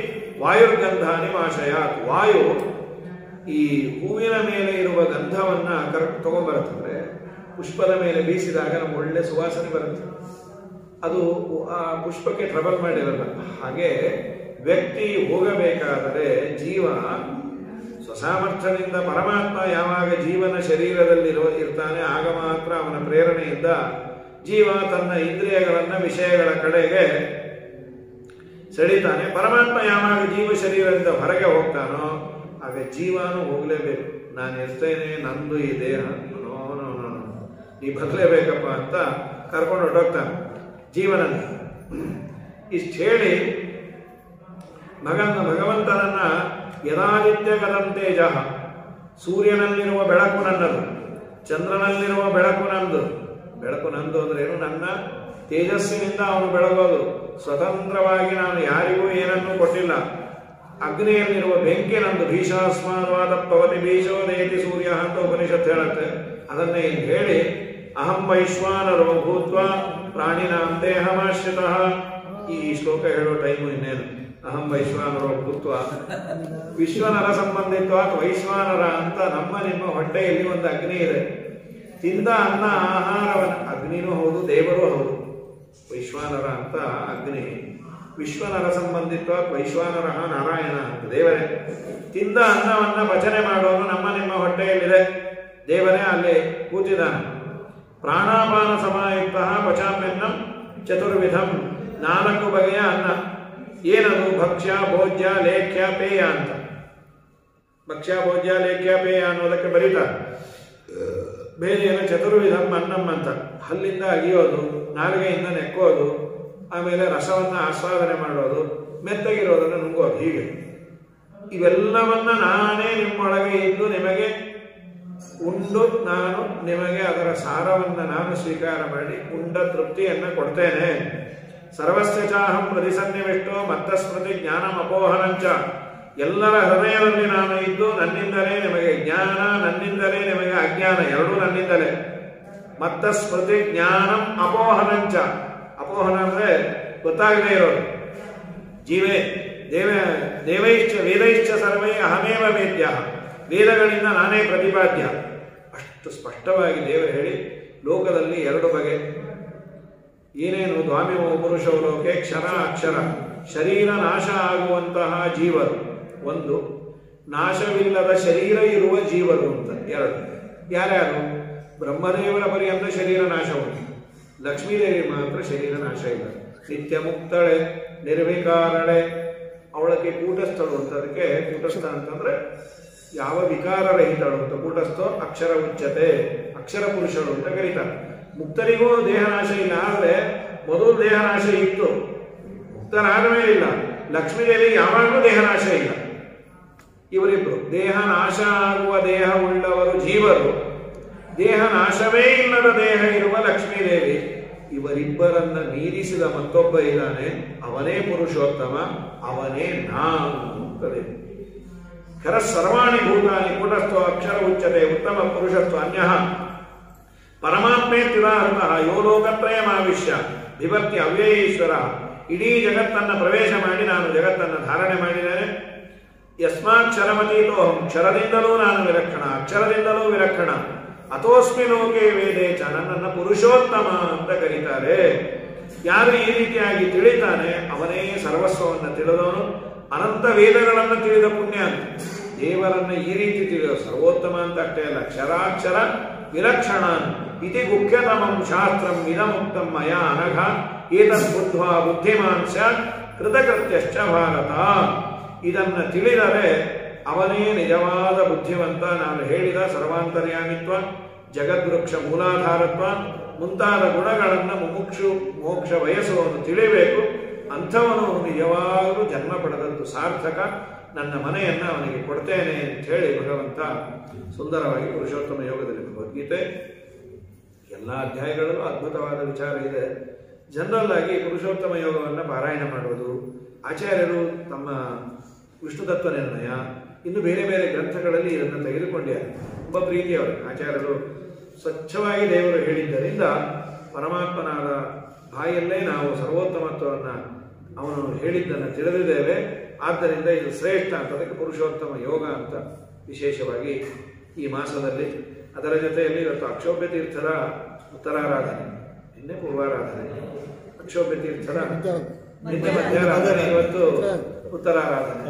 ವಾಯುರ್ಗಂಧಾನಿ ವಾಶಯಾತ್. ವಾಯು ಈ ಹೂವಿನ ಮೇಲೆ ಇರುವ ಗಂಧವನ್ನ ತಗೊಂಡ್ಬರುತ್ತಂದ್ರೆ, ಪುಷ್ಪದ ಮೇಲೆ ಬೀಸಿದಾಗ ನಮ್ಗೆ ಒಳ್ಳೆ ಸುವಾಸನೆ ಬರುತ್ತೆ. ಅದು ಆ ಪುಷ್ಪಕ್ಕೆ ಟ್ರಬಲ್ ಮಾಡಿರಲ್ಲ. ಹಾಗೆ ವ್ಯಕ್ತಿ ಹೋಗಬೇಕಾದರೆ ಜೀವ ಸ್ವಸಾಮರ್ಥ್ಯದಿಂದ ಪರಮಾತ್ಮ ಯಾವಾಗ ಜೀವನ ಶರೀರದಲ್ಲಿ ಇರ್ತಾನೆ ಆಗ ಮಾತ್ರ ಅವನ ಪ್ರೇರಣೆಯಿಂದ ಜೀವ ತನ್ನ ಇಂದ್ರಿಯಗಳನ್ನ ವಿಷಯಗಳ ಕಡೆಗೆ ಸೆಳೀತಾನೆ. ಪರಮಾತ್ಮ ಯಾವಾಗ ಜೀವ ಶರೀರದಿಂದ ಹೊರಗೆ ಹೋಗ್ತಾನೋ ಆಗ ಜೀವನೂ ಹೋಗ್ಲೇಬೇಕು. ನಾನು ಇರ್ತೇನೆ, ನಂದು ಈ ದೇಹ, ನೀ ಬದಲೇಬೇಕಪ್ಪ ಅಂತ ಕರ್ಕೊಂಡು ಹೊರಟೋಗ್ತಾನೆ ಜೀವನನ್ನು. ಇಷ್ಟು ಹೇಳಿ ಭಗವಂತನನ್ನ ಯದಾದಿತ್ಯ ಗದಂ ತೇಜ, ಸೂರ್ಯನಲ್ಲಿರುವ ಬೆಳಕು ನನ್ನದು, ಚಂದ್ರನಲ್ಲಿರುವ ಬೆಳಕು ನಂದು. ಬೆಳಕು ನಂದು ಅಂದ್ರೆ ಏನು? ನನ್ನ ತೇಜಸ್ಸಿನಿಂದ ಅವನು ಬೆಳಗೋದು. ಸ್ವತಂತ್ರವಾಗಿ ನಾನು ಯಾರಿಗೂ ಏನನ್ನೂ ಕೊಟ್ಟಿಲ್ಲ. ಅಗ್ನಿಯಲ್ಲಿರುವ ಬೆಂಕಿ ನಂದು. ಭೀಷಾಸ್ಮಾನವಾದ ಪವತಿ ಭೀಷೋದೇತಿ ಸೂರ್ಯ ಅಂತ ಉಪನಿಷತ್ ಹೇಳುತ್ತೆ. ಅದನ್ನೇ ಇಲ್ಲಿ ಹೇಳಿ ಅಹಂ ವೈಶ್ವಾನರೋ ಭೂತ್ವ ಪ್ರಾಣಿನಾಂ ದೇಹಮಾಶ್ರಿತಃ. ಈ ಶ್ಲೋಕ ಹೇಳೋ ಟೈಮು ಇನ್ನೇನು. ಅಹಂ ವೈಶ್ವಾನರೋ ಭೂತ್ವ, ವಿಶ್ವನರ ಸಂಬಂಧಿತ್ವ ವೈಶ್ವಾನರ ಅಂತ ನಮ್ಮ ನಿಮ್ಮ ಹೊಟ್ಟೆಯಲ್ಲಿ ಒಂದು ಅಗ್ನಿ ಇದೆ. ತಿಂದ ಅನ್ನ ಆಹಾರವನ್ನು, ಅಗ್ನಿನೂ ಹೌದು ದೇವರೂ ಹೌದು. ವೈಶ್ವಾನರ ಅಂತ ಅಗ್ನಿ, ವಿಶ್ವನರ ಸಂಬಂಧಿತ್ವ ವೈಶ್ವಾನರ ನಾರಾಯಣ ಅಂತ ದೇವರೇ. ತಿಂದ ಅನ್ನವನ್ನ ಪಚನೆ ಮಾಡೋನು ನಮ್ಮ ನಿಮ್ಮ ಹೊಟ್ಟೆಯಲ್ಲಿದೆ, ದೇವರೇ ಅಲ್ಲಿ ಕೂತಿದ್ದಾನೆ. ಪ್ರಾಣಾಪಾನ ಸಮಾಯುಕ್ತ ಪಚಾಮ್ಯನ್ನಂ ಚತುರ್ವಿಧಂ, 4 ಬಗೆಯ ಅನ್ನ. ಏನದು? ಭಕ್ಷ್ಯ ಭೋಜ್ಯ ಲೇಖ್ಯ ಪೇಯ ಅಂತ. ಭಕ್ಷ್ಯ ಭೋಜ್ಯ ಲೇಖ್ಯ ಪೇಯ ಅನ್ನೋದಕ್ಕೆ ಬರೀತಾರೆ. ಬೇರೆ ಏನೋ ಚತುರ್ವಿಧಂ ಅನ್ನಂ ಅಂತ. ಹಲ್ಲಿಂದ ಅಗಿಯೋದು, ನಾಲಿಗೆಯಿಂದ ನೆಕ್ಕೋದು, ಆಮೇಲೆ ರಸವನ್ನ ಆಸ್ವಾದನೆ ಮಾಡೋದು, ಮೆತ್ತಗಿರೋದನ್ನು ನುಂಗೋದು. ಹೀಗೆ ಇವೆಲ್ಲವನ್ನ ನಾನೇ ನಿಮ್ಮೊಳಗೆ ಇದ್ದು ನಿಮಗೆ ಉಂಡು ನಾನು ನಿಮಗೆ ಅದರ ಸಾರವನ್ನು ನಾನು ಸ್ವೀಕಾರ ಮಾಡಿ ಉಂಡ ತೃಪ್ತಿಯನ್ನ ಕೊಡ್ತೇನೆ. ಸರ್ವಸ್ಯ ಚಾಹಂ ಪ್ರತಿಸನ್ನಿವಿಷ್ಟೋ ಮತ್ತಸ್ಮೃತಿ ಜ್ಞಾನಂ ಅಪೋಹನಂಚ. ಎಲ್ಲರ ಹೃದಯದಲ್ಲಿ ನಾನು ಇದ್ದು ನನ್ನಿಂದಲೇ ನಿಮಗೆ ಜ್ಞಾನ, ನನ್ನಿಂದಲೇ ನಿಮಗೆ ಅಜ್ಞಾನ, ಎರಡೂ ನನ್ನಿಂದಲೇ. ಮತ್ತಸ್ಮೃತಿ ಜ್ಞಾನಂ ಅಪೋಹನಂಚ. ಅಪೋಹನ ಅಂದ್ರೆ ಗೊತ್ತಾಗದೇ ಇರೋದು. ಜೀವೇ ದೇವೈಶ್ಚ ವೇದೈಶ್ಚ ಸರ್ವೇ ಅಹಮೇವ ವೇದ್ಯ. ವೇದಗಳಿಂದ ನಾನೇ ಪ್ರತಿಪಾದ್ಯ. ಅಷ್ಟು ಸ್ಪಷ್ಟವಾಗಿ ದೇವರು ಹೇಳಿ ಲೋಕದಲ್ಲಿ 2 ಬಗೆ. ಏನೇನು? ದ್ವಾಮಿಮೋ ಪುರುಷೋ ಲೋಕೆ ಕ್ಷರ ಅಕ್ಷರ. ಶರೀರ ನಾಶ ಆಗುವಂತಹ ಜೀವರು ಒಂದು, ನಾಶವಿಲ್ಲದ ಶರೀರ ಇರುವ ಜೀವರು ಅಂತ 2. ಯಾರ್ಯಾರು? ಬ್ರಹ್ಮದೇವರ ಪರ್ಯಂತ ಶರೀರ ನಾಶ ಉಂಟು, ಲಕ್ಷ್ಮೀದೇವಿ ಮಾತ್ರ ಶರೀರ ನಾಶ ಇಲ್ಲ. ನಿತ್ಯ ಮುಕ್ತಳೆ ನಿರ್ವಿಕಾರಳೆ. ಅವಳಕ್ಕೆ ಕೂಟಸ್ಥಳು ಅಂತ. ಅದಕ್ಕೆ ಕೂಟಸ್ಥ ಅಂತಂದ್ರೆ ಯಾವ ವಿಕಾರರಹಿತಳು ಅಂತ. ಕೂಟಸ್ಥೋ ಅಕ್ಷರ ಉಚ್ಚತೆ, ಅಕ್ಷರ ಪುರುಷಳು ಅಂತ ಕರೀತಾರೆ. ಮುಕ್ತರಿಗೂ ದೇಹನಾಶ ಇಲ್ಲ. ಆದರೆ ಮೊದಲು ದೇಹನಾಶ ಇತ್ತು, ಮುಕ್ತರಾದ ಮೇಲೆ ಇಲ್ಲ. ಲಕ್ಷ್ಮೀದೇವಿ ಯಾವಾಗಲೂ ದೇಹನಾಶ ಇಲ್ಲ. ಇವರಿಬ್ರು ದೇಹ ನಾಶ ಆಗುವ ದೇಹ ಉಳ್ಳವರು ಜೀವರು, ದೇಹ ನಾಶವೇ ಇಲ್ಲದ ದೇಹ ಇರುವ ಲಕ್ಷ್ಮೀದೇವಿ. ಇವರಿಬ್ಬರನ್ನ ಮೀರಿಸಿದ ಮತ್ತೊಬ್ಬ ಇದ್ದಾನೆ, ಅವನೇ ಪುರುಷೋತ್ತಮ, ಅವನೇ ನಾನು ಅಂತದೆ. ಖರ ಸರ್ವಾಣಿ ಭೂತಾನಿ ಕೂಟಸ್ಥೋ ಅಕ್ಷರ ಉಚ್ಚತೆ ಉತ್ತಮ ಪುರುಷತ್ವ ಅನ್ಯಃ ಪರಮಾತ್ಮೇ ತಿದಾಹೃತಃ ಯೋ ಲೋಕತ್ರಯಮಾವಿಶ್ಯ ವಿಭಕ್ತಿ ಅವ್ಯಯೇಶ್ವರ. ಇಡೀ ಜಗತ್ತನ್ನು ಪ್ರವೇಶ ಮಾಡಿ ನಾನು ಜಗತ್ತನ್ನು ಧಾರಣೆ ಮಾಡಿದ್ದೇನೆ. ಯಸ್ಮಾತ್ ಕ್ಷರಮತೀತೋಹಂ, ಕ್ಷರದಿಂದಲೂ ನಾನು ವಿಲಕ್ಷಣ, ಅಕ್ಷರದಿಂದಲೂ ವಿಲಕ್ಷಣ. ಅಥೋಸ್ಮಿ ಲೋಕೆ ವೇದೇ ಚ, ನನ್ನನ್ನು ಪುರುಷೋತ್ತಮ ಅಂತ ಕರೀತಾರೆ. ಯಾರು ಈ ರೀತಿಯಾಗಿ ತಿಳಿತಾನೆ ಅವನೇ ಸರ್ವಸ್ವವನ್ನು ತಿಳಿದವನು. ಅನಂತ ವೇದಗಳನ್ನು ತಿಳಿದ ಪುಣ್ಯ ಅಂತ. ದೇವರನ್ನ ಈ ರೀತಿ ತಿಳಿದ ಸರ್ವೋತ್ತಮ ಅಂತ ಅಷ್ಟೇ ಅಲ್ಲ, ಕ್ಷರಾಕ್ಷರ ವಿಲಕ್ಷಣ ಇತಿ ಗುಖ್ಯತಮಂ ಶಾಸ್ತ್ರಂ ಇದಮುಕ್ತಂ ಮಯ ಅನಘ ಏತದ್ ಬುದ್ಧ್ವಾ ಬುದ್ಧಿಮಾನ್ ಸ್ಯಾತ್ ಕೃತಕೃತ್ಯಶ್ಚ ಭಾರತ. ಇದನ್ನ ತಿಳಿದರೆ ಅವನೇ ನಿಜವಾದ ಬುದ್ಧಿವಂತ. ನಾನು ಹೇಳಿದ ಸರ್ವಾಂತರ್ಯಾಮಿತ್ವ, ಜಗದ್ವೃಕ್ಷ ಮೂಲಾಧಾರತ್ವ ಮುಂತಾದ ಗುಣಗಳನ್ನು ಮುಮುಕ್ಷು ಮೋಕ್ಷ ಬಯಸುವವನು ತಿಳಿಬೇಕು. ಅಂಥವನು ನಿಜವಾಗಲೂ ಜನ್ಮ ಪಡೆದದ್ದು ಸಾರ್ಥಕ. ನನ್ನ ಮನೆಯನ್ನು ಅವನಿಗೆ ಕೊಡ್ತೇನೆ ಅಂತ ಹೇಳಿ ಭಗವಂತ ಸುಂದರವಾಗಿ ಪುರುಷೋತ್ತಮ ಯೋಗದಲ್ಲಿ ಭಗವದ್ಗೀತೆ ಎಲ್ಲ ಅಧ್ಯಾಯಗಳಲ್ಲೂ ಅದ್ಭುತವಾದ ವಿಚಾರ ಇದೆ. ಜನರಲ್ ಆಗಿ ಪುರುಷೋತ್ತಮ ಯೋಗವನ್ನು ಪಾರಾಯಣ ಮಾಡುವುದು, ಆಚಾರ್ಯರು ತಮ್ಮ ವಿಷ್ಣು ತತ್ವ ನಿರ್ಣಯ, ಇನ್ನು ಬೇರೆ ಬೇರೆ ಗ್ರಂಥಗಳಲ್ಲಿ ಇದನ್ನು ತೆಗೆದುಕೊಂಡಿದ್ದಾರೆ. ತುಂಬ ಪ್ರೀತಿಯವರು ಆಚಾರ್ಯರು ಸ್ವಚ್ಛವಾಗಿ ದೇವರು ಹೇಳಿದ್ದರಿಂದ ಪರಮಾತ್ಮನಾದ ಬಾಯಲ್ಲೇ ನಾವು ಸರ್ವೋತ್ತಮತ್ವವನ್ನು ಅವನು ಹೇಳಿದ್ದನ್ನು ತಿಳಿದಿದ್ದೇವೆ. ಆದ್ದರಿಂದ ಇದು ಶ್ರೇಷ್ಠ ಅಂತ, ಅದಕ್ಕೆ ಪುರುಷೋತ್ತಮ ಯೋಗ ಅಂತ ವಿಶೇಷವಾಗಿ ಈ ಮಾಸದಲ್ಲಿ ಅದರ ಜೊತೆಯಲ್ಲಿ ಇವತ್ತು ಅಕ್ಷೋಭ್ಯ ತೀರ್ಥರ ಉತ್ತರಾರಾಧನೆ, ನಿನ್ನೆ ಪೂರ್ವಾರಾಧನೆ, ಅಕ್ಷೋಭ್ಯ ತೀರ್ಥರ ನಿನ್ನೆ ಮಧ್ಯಾರಾಧನೆ, ಇವತ್ತು ಉತ್ತರಾರಾಧನೆ.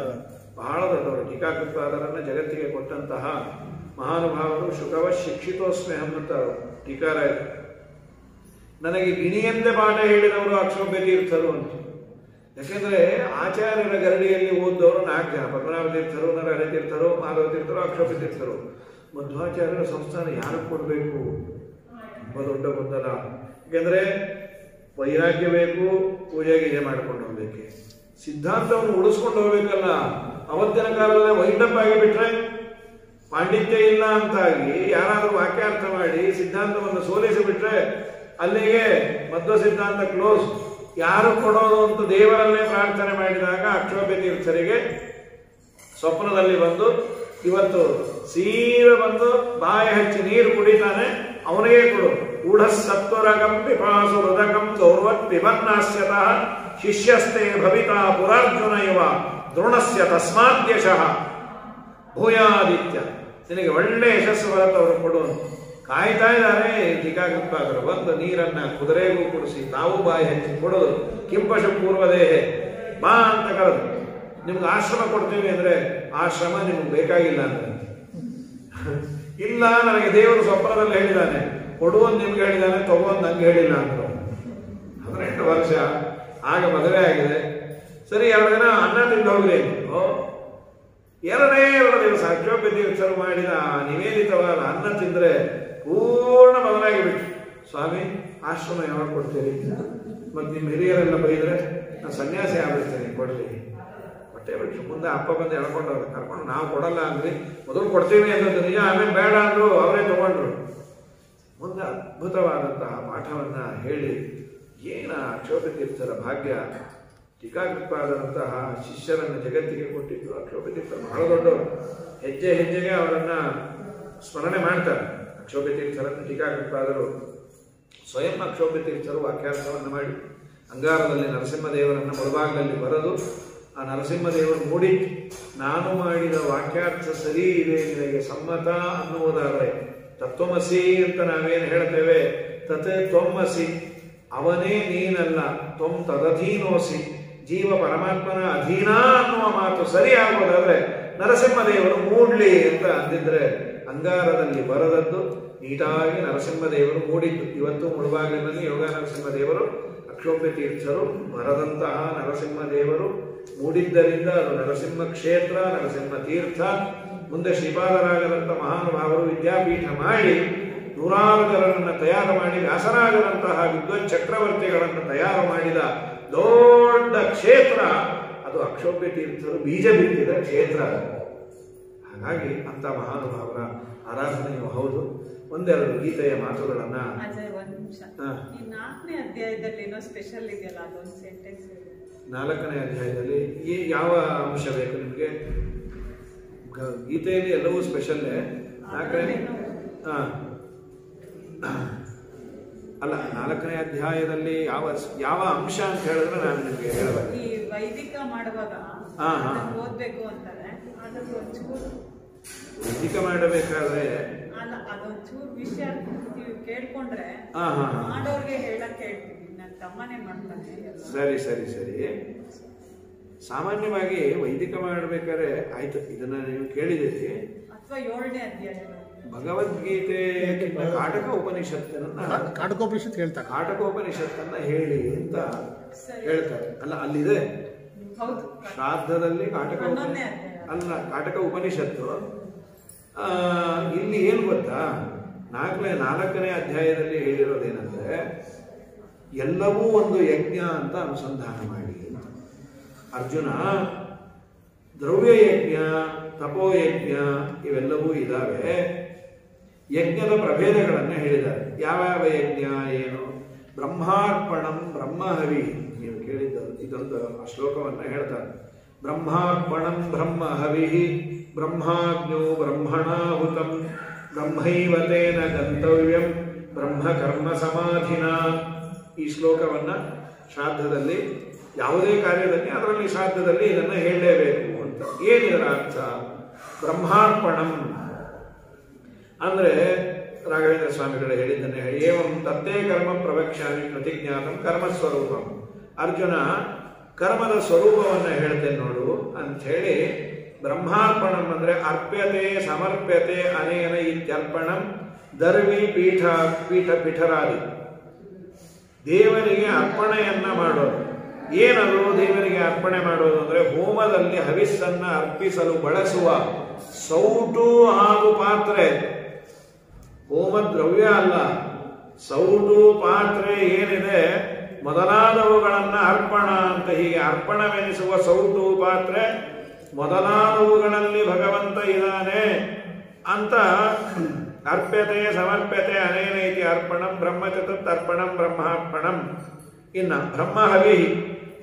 ಬಹಳ ದೊಡ್ಡವರು, ಟೀಕಾಕೃತ್ಪಾದರನ್ನು ಜಗತ್ತಿಗೆ ಕೊಟ್ಟಂತಹ ಮಹಾನುಭಾವರು. ಶುಕವ ಶಿಕ್ಷಿತೋಸ್ಮ್ಯಹಂ ಅಂತ ಟೀಕಾರಾಯ. ನನಗೆ ಗಿಣಿಯಂತೆ ಪಾಠ ಹೇಳಿದವರು ಅಕ್ಷೋಭ್ಯ ತೀರ್ಥರು ಅಂತ. ಯಾಕೆಂದ್ರೆ ಆಚಾರ್ಯರ ಗರಡಿಯಲ್ಲಿ ಓದಿದವರು 4 ಜನ: ಪದ್ಮನಾಭ ತೀರ್ಥರು, ನರಹರಿ ತೀರ್ಥರು, ಮಾಧವ ತೀರ್ಥರು, ಅಕ್ಷೋಭ್ಯ ತೀರ್ಥರು. ಮಧ್ವಾಚಾರ್ಯರ ಸಂಸ್ಥಾನ ಯಾರು ಕೊಡಬೇಕು ತುಂಬ ದೊಡ್ಡ ಗೊಂದಲ. ಯಾಕೆಂದ್ರೆ ವೈರಾಗ್ಯ ಬೇಕು, ಪೂಜೆ ಗೀಜೆ ಮಾಡ್ಕೊಂಡು ಹೋಗ್ಬೇಕು, ಸಿದ್ಧಾಂತವನ್ನು ಉಳಿಸ್ಕೊಂಡು ಹೋಗ್ಬೇಕಲ್ಲ. ಅವತ್ತಿನ ಕಾಲದಲ್ಲಿ ವೈಂಡಪ್ ಆಗಿ ಬಿಟ್ರೆ ಪಾಂಡಿತ್ಯ ಇಲ್ಲ ಅಂತಾಗಿ ಯಾರಾದರೂ ವಾಕ್ಯಾರ್ಥ ಮಾಡಿ ಸಿದ್ಧಾಂತವನ್ನು ಸೋಲಿಸಿ ಬಿಟ್ರೆ ಅಲ್ಲಿಗೆ ಮಧ್ವ ಸಿದ್ಧಾಂತ ಕ್ಲೋಸ್. ಯಾರು ಕೊಡೋದು ಅಂತ ದೇವರನ್ನೇ ಪ್ರಾರ್ಥನೆ ಮಾಡಿದಾಗ ಅಕ್ಷೋಭ್ಯ ತೀರ್ಥರಿಗೆ ಸ್ವಪ್ನದಲ್ಲಿ ಬಂದು, ಇವತ್ತು ಸೀವೆ ಬಂದು ಬಾಯ ಹಚ್ಚಿ ನೀರು ಕುಡಿತಾನೆ, ಅವನಿಗೆ ಕೊಡು. ಊಢ ಸತ್ವರಗಂ ಪಿಪಾಸು ಹೃದಕಂ ಗೌರವತ್ ಪಿಬನ್ನಾಸ್ಯತಃ ಶಿಷ್ಯಸ್ತೆ ಭವಿತಾ ಪುರಾರ್ಜುನ ಇವ ದ್ರೋಣಸ್ಯ ತಸ್ಮಾದ್ಯಶಃ ಭೂಯಾದಿತ್ಯ. ನಿನಗೆ ಒಳ್ಳೆ ಯಶಸ್ಸು ಬರತ್ತವರು ಕೊಡು. ಕಾಯ್ತಾ ಇದ್ದಾರೆ ಟೀಕಾಕೃತ್ಪಾದರು. ಬಂದು ನೀರನ್ನ ಕುದುರೆಗೂ ಕುಡಿಸಿ ತಾವು ಬಾಯಿ ಹಚ್ಚಿ ಕೊಡೋದು. ಕಿಂಪಶು ಪೂರ್ವದೇಹೆ ಬಾ ಅಂತ ಕರೆದು, ನಿಮ್ಗೆ ಆಶ್ರಮ ಕೊಡ್ತೀವಿ ಅಂದ್ರೆ ಆಶ್ರಮ ನಿಮ್ಗೆ ಬೇಕಾಗಿಲ್ಲ ಅಂದ್ರೆ ಇಲ್ಲ, ನನಗೆ ದೇವರು ಸ್ವಪ್ನದಲ್ಲಿ ಹೇಳಿದ್ದಾನೆ, ಕೊಡುವಂದು ನಿಮ್ಗೆ ಹೇಳಿದ್ದಾನೆ, ತಗೊಂಡು ನಂಗೆ ಹೇಳಿಲ್ಲ ಅಂದರು. 18 ವರ್ಷ ಆಗ ಮದುವೆ ಆಗಿದೆ. ಸರಿ, 2 ದಿನ ಅನ್ನ ತಿಂದು ಹೋಗ್ರಿ. 2 ದಿವಸ ಅಕ್ಷೋಭ್ಯ ತೀರ್ಥರು ಮಾಡಿದ ನಿವೇದಿತವಾದ ಅನ್ನ ತಿಂದ್ರೆ ಪೂರ್ಣ ಬದಲಾಗಿಬಿಟ್ಟು, ಸ್ವಾಮಿ ಆಶ್ರಮ ಯಾವಾಗ ಕೊಡ್ತೀರಿ? ಮತ್ತು ನಿಮ್ಮ ಹಿರಿಯರೆಲ್ಲ ಬೈದ್ರೆ ನಾನು ಸನ್ಯಾಸಿ ಆಗ್ಬಿಡ್ತೇನೆ, ಕೊಡ್ಲಿ. ಹೊಟ್ಟೆ ಬಿಟ್ಟು ಮುಂದೆ ಅಪ್ಪ ಬಂದು ಎಳ್ಕೊಂಡು ಕರ್ಕೊಂಡು, ನಾವು ಕೊಡಲ್ಲ ಅಂದ್ರಿ, ಮೊದಲು ಕೊಡ್ತೀವಿ ಅನ್ನೋದು ನಿಜ, ಆಮೇಲೆ ಬೇಡ ಅಂದ್ರು, ಅವರೇ ತಗೊಂಡ್ರು. ಮುಂದೆ ಅದ್ಭುತವಾದಂತಹ ಪಾಠವನ್ನ ಹೇಳಿ, ಏನ ಅಕ್ಷೋಭ್ಯ ತೀರ್ಥರ ಭಾಗ್ಯ. ಟೀಕಾಕೃತ್ಪಾದರಂತಹ ಶಿಷ್ಯರನ್ನು ಜಗತ್ತಿಗೆ ಕೊಟ್ಟಿದ್ದು ಅಕ್ಷೋಭ್ಯ ತೀರ್ಥರು. ಬಹಳ ದೊಡ್ಡವರು. ಹೆಜ್ಜೆ ಹೆಜ್ಜೆಗೆ ಅವರನ್ನ ಸ್ಮರಣೆ ಮಾಡ್ತಾರೆ. ಅಕ್ಷೋಭ್ಯ ತೀರ್ಥರನ್ನು ಟೀಕಾಕೃತ್ಪಾದರು ಸ್ವಯಂ ಅಕ್ಷೋಭ್ಯ ತೀರ್ಥರು ವಾಕ್ಯಾರ್ಥವನ್ನು ಮಾಡಿ ಅಂಗಾರದಲ್ಲಿ ನರಸಿಂಹದೇವರನ್ನು ಮುಳಭಾಗದಲ್ಲಿ ಬರೆದು, ಆ ನರಸಿಂಹದೇವರು ಮೂಡಿ, ನಾನು ಮಾಡಿದ ವಾಕ್ಯಾರ್ಥ ಸರಿ ಇದೆ, ನಿನಗೆ ಸಮ್ಮತ ಅನ್ನುವುದಾದರೆ ತತ್ವಮಸಿ ಅಂತ ನಾವೇನು ಹೇಳ್ತೇವೆ, ತತ್ ತ್ವಮಸಿ, ಅವನೇ ನೀನಲ್ಲ, ತ್ವಂ ತದಧೀನೋಸಿ, ಜೀವ ಪರಮಾತ್ಮನ ಅಧೀನ ಅನ್ನುವ ಮಾತು ಸರಿ ಆಗೋದಾದ್ರೆ ನರಸಿಂಹದೇವರು ಮೂಡ್ಲಿ ಅಂತ ಅಂದಿದ್ರೆ, ಅಂಗಾರದಲ್ಲಿ ಬರದದ್ದು ನೀಟಾಗಿ ನರಸಿಂಹದೇವರು ಮೂಡಿದ್ದು. ಇವತ್ತು ಮುಳಬಾಗಿಲಿನಲ್ಲಿ ಯೋಗ ನರಸಿಂಹದೇವರು ಅಕ್ಷೋಭ್ಯ ತೀರ್ಥರು ಬರದಂತಹ ನರಸಿಂಹದೇವರು ಮೂಡಿದ್ದರಿಂದ ಅದು ನರಸಿಂಹ ಕ್ಷೇತ್ರ, ನರಸಿಂಹ ತೀರ್ಥ. ಮುಂದೆ ಶ್ರೀಪಾದರಾಜರಂಥ ಮಹಾನುಭಾವರು ವಿದ್ಯಾಪೀಠ ಮಾಡಿ 100 ಜನರನ್ನು ತಯಾರು ಮಾಡಿ ವ್ಯಾಸರಾಜರಂತಹ ವಿದ್ವತ್ ಚಕ್ರವರ್ತಿಗಳನ್ನು ತಯಾರು ಮಾಡಿದ ದೊಡ್ಡ ಕ್ಷೇತ್ರ ಅದು ಅಕ್ಷೋಭ್ಯ ತೀರ್ಥರು ಬೀಜ ಬಿತ್ತಿದ ಕ್ಷೇತ್ರ. ಹಾಗಾಗಿ ಅಂತ ಮಹಾನುಭಾವರ ಆರಾಧನೆಯೂ ಹೌದು. ಒಂದೆರಡು ಗೀತೆಯ ಮಾತುಗಳನ್ನ.
ಈ 4ನೇ ಅಧ್ಯಾಯದಲ್ಲಿ ಏನೋ ಸ್ಪೆಷಲ್ ಇದೆಯಲ್ಲ, ಅದೊಂದು ಸೆಂಟೆನ್ಸ್.
4ನೇ ಅಧ್ಯಾಯದಲ್ಲಿ ಈ ಯಾವ ಅಂಶ ಬೇಕು ನಿಮಗೆ? ಗೀತೆಯಲ್ಲಿ ಎಲ್ಲವೂ ಸ್ಪೆಷಲ್ಲೇ. 4ನೇ ಅಲ್ಲ, 4ನೇ ಅಧ್ಯಾಯದಲ್ಲಿ ಯಾವ ಅಂಶ ಅಂತ ಹೇಳಿದ್ರೆ ನಾನು ನಿಮಗೆ ಹೇಳಬೇಕು.
ಈ ವೈದಿಕ ಮಾಡುವಾಗ ಓದ್ಬೇಕು ಅಂತಾರೆ, ಅದಕ್ಕೆ ಒಂಚೂರು
ವೈದಿಕ ಮಾಡಬೇಕಾದ್ರೆ
ಅಲ್ಲ, ಅದೊಂಚೂರು ವಿಷಯ ನೀವು ಕೇಳ್ಕೊಂಡ್ರೆ ಮಾಡೋರ್ಗೆ ಹೇಳಕ್ ಹೇಳ್ತೀವಿ. ನನ್ನ ತಮ್ಮನೇ ಮಾಡ್ತಾನೆ.
ಸರಿ ಸರಿ ಸರಿ. ಸಾಮಾನ್ಯವಾಗಿ ವೈದಿಕ ಮಾಡಬೇಕಾದ್ರೆ ಆಯ್ತು, ಇದನ್ನ ನೀವು ಕೇಳಿದ್ದೀರಿ.
ಅಥವಾ 7ನೇ ಅಧ್ಯಾಯ
ಭಗವದ್ಗೀತೆ ಕಾಟಕ ಉಪನಿಷತ್ತನ್ನ
ಹೇಳ್ತಾರೆ.
ಕಾಟಕೋಪನಿಷತ್ತನ್ನ ಹೇಳಿ ಅಂತ ಹೇಳ್ತಾರೆ. ಅಲ್ಲ, ಅಲ್ಲಿದೆ ಶ್ರಾದ್ದದಲ್ಲಿ ಕಾಟಕ ಉಪನಿಷತ್ತು. ಇಲ್ಲಿ ಏನು ಗೊತ್ತಾ, 4ನೇ ಅಧ್ಯಾಯದಲ್ಲಿ ಹೇಳಿರೋದೇನಂದ್ರೆ, ಎಲ್ಲವೂ ಒಂದು ಯಜ್ಞ ಅಂತ ಅನುಸಂಧಾನ ಮಾಡಿ. ಅರ್ಜುನ, ದ್ರವ್ಯ ಯಜ್ಞ, ತಪೋಯಜ್ಞ ಇವೆಲ್ಲವೂ ಇದ್ದಾವೆ. ಯಜ್ಞದ ಪ್ರಭೇದಗಳನ್ನು ಹೇಳಿದ್ದಾರೆ. ಯಾವ್ಯಾವ ಯಜ್ಞ ಏನು? ಬ್ರಹ್ಮಾರ್ಪಣಂ ಬ್ರಹ್ಮಹವಿ, ನೀವು ಕೇಳಿದ್ದರು, ಇದೊಂದು ಶ್ಲೋಕವನ್ನು ಹೇಳ್ತಾರೆ. ಬ್ರಹ್ಮಾರ್ಪಣಂ ಬ್ರಹ್ಮಹವಿ ಬ್ರಹ್ಮಾಜ್ಞೋ ಬ್ರಹ್ಮಣಾಹುತಂ ಬ್ರಹ್ಮೈವ ತೇನ ಗಂತವ್ಯಂ ಬ್ರಹ್ಮಕರ್ಮ ಸಮಾಧಿನ. ಈ ಶ್ಲೋಕವನ್ನು ಶ್ರಾದ್ದದಲ್ಲಿ, ಯಾವುದೇ ಕಾರ್ಯದಲ್ಲಿ ಅದರಲ್ಲಿ ಶ್ರಾದ್ದದಲ್ಲಿ ಇದನ್ನು ಹೇಳಲೇಬೇಕು ಅಂತ. ಏನಿದರ ಅರ್ಥ? ಬ್ರಹ್ಮಾರ್ಪಣಂ ಅಂದ್ರೆ ರಾಘವೇಂದ್ರ ಸ್ವಾಮಿಗಳು ಹೇಳಿದ್ದನ್ನೇ ಏವಂ ತತ್ತೇ ಕರ್ಮ ಪ್ರವಕ್ಷ್ಯಾಮಿ ಪ್ರತಿಜ್ಞಾತಂ ಕರ್ಮಸ್ವರೂಪಂ. ಅರ್ಜುನ ಕರ್ಮದ ಸ್ವರೂಪವನ್ನು ಹೇಳ್ತೇನೆ ನೋಡು ಅಂತ ಹೇಳಿ ಬ್ರಹ್ಮಾರ್ಪಣಂ ಅಂದ್ರೆ ಅರ್ಪ್ಯತೆ ಸಮರ್ಪ್ಯತೆ ಅನೇನ ಇತ್ಯರ್ಪಣಂ ದರ್ವಿ ಪೀಠ ಪಿಠರಾದಿ. ದೇವರಿಗೆ ಅರ್ಪಣೆಯನ್ನ ಮಾಡೋದು. ಏನದು ದೇವರಿಗೆ ಅರ್ಪಣೆ ಮಾಡೋದು ಅಂದ್ರೆ ಹೋಮದಲ್ಲಿ ಹವಿಸ್ಸನ್ನ ಅರ್ಪಿಸಲು ಬಳಸುವ ಸೌಟು ಹಾಗೂ ಪಾತ್ರೆ. ಹೋಮ ದ್ರವ್ಯ ಅಲ್ಲ, ಸೌಟು ಪಾತ್ರೆ ಏನಿದೆ ಮೊದಲಾದವುಗಳನ್ನ ಅರ್ಪಣ ಅಂತ. ಹೀಗೆ ಅರ್ಪಣವೆನಿಸುವ ಸೌಟು ಪಾತ್ರೆ ಮೊದಲಾದವುಗಳಲ್ಲಿ ಭಗವಂತ ಇದ್ದಾನೆ ಅಂತ ಅರ್ಪ್ಯತೆ ಸಮರ್ಪ್ಯತೆ ಅನೇನ ಇತಿ ಅರ್ಪಣಂ ಬ್ರಹ್ಮಚತತ್ ಅರ್ಪಣಂ ಬ್ರಹ್ಮಾರ್ಪಣಂ. ಇನ್ನ ಬ್ರಹ್ಮ ಹವಿ,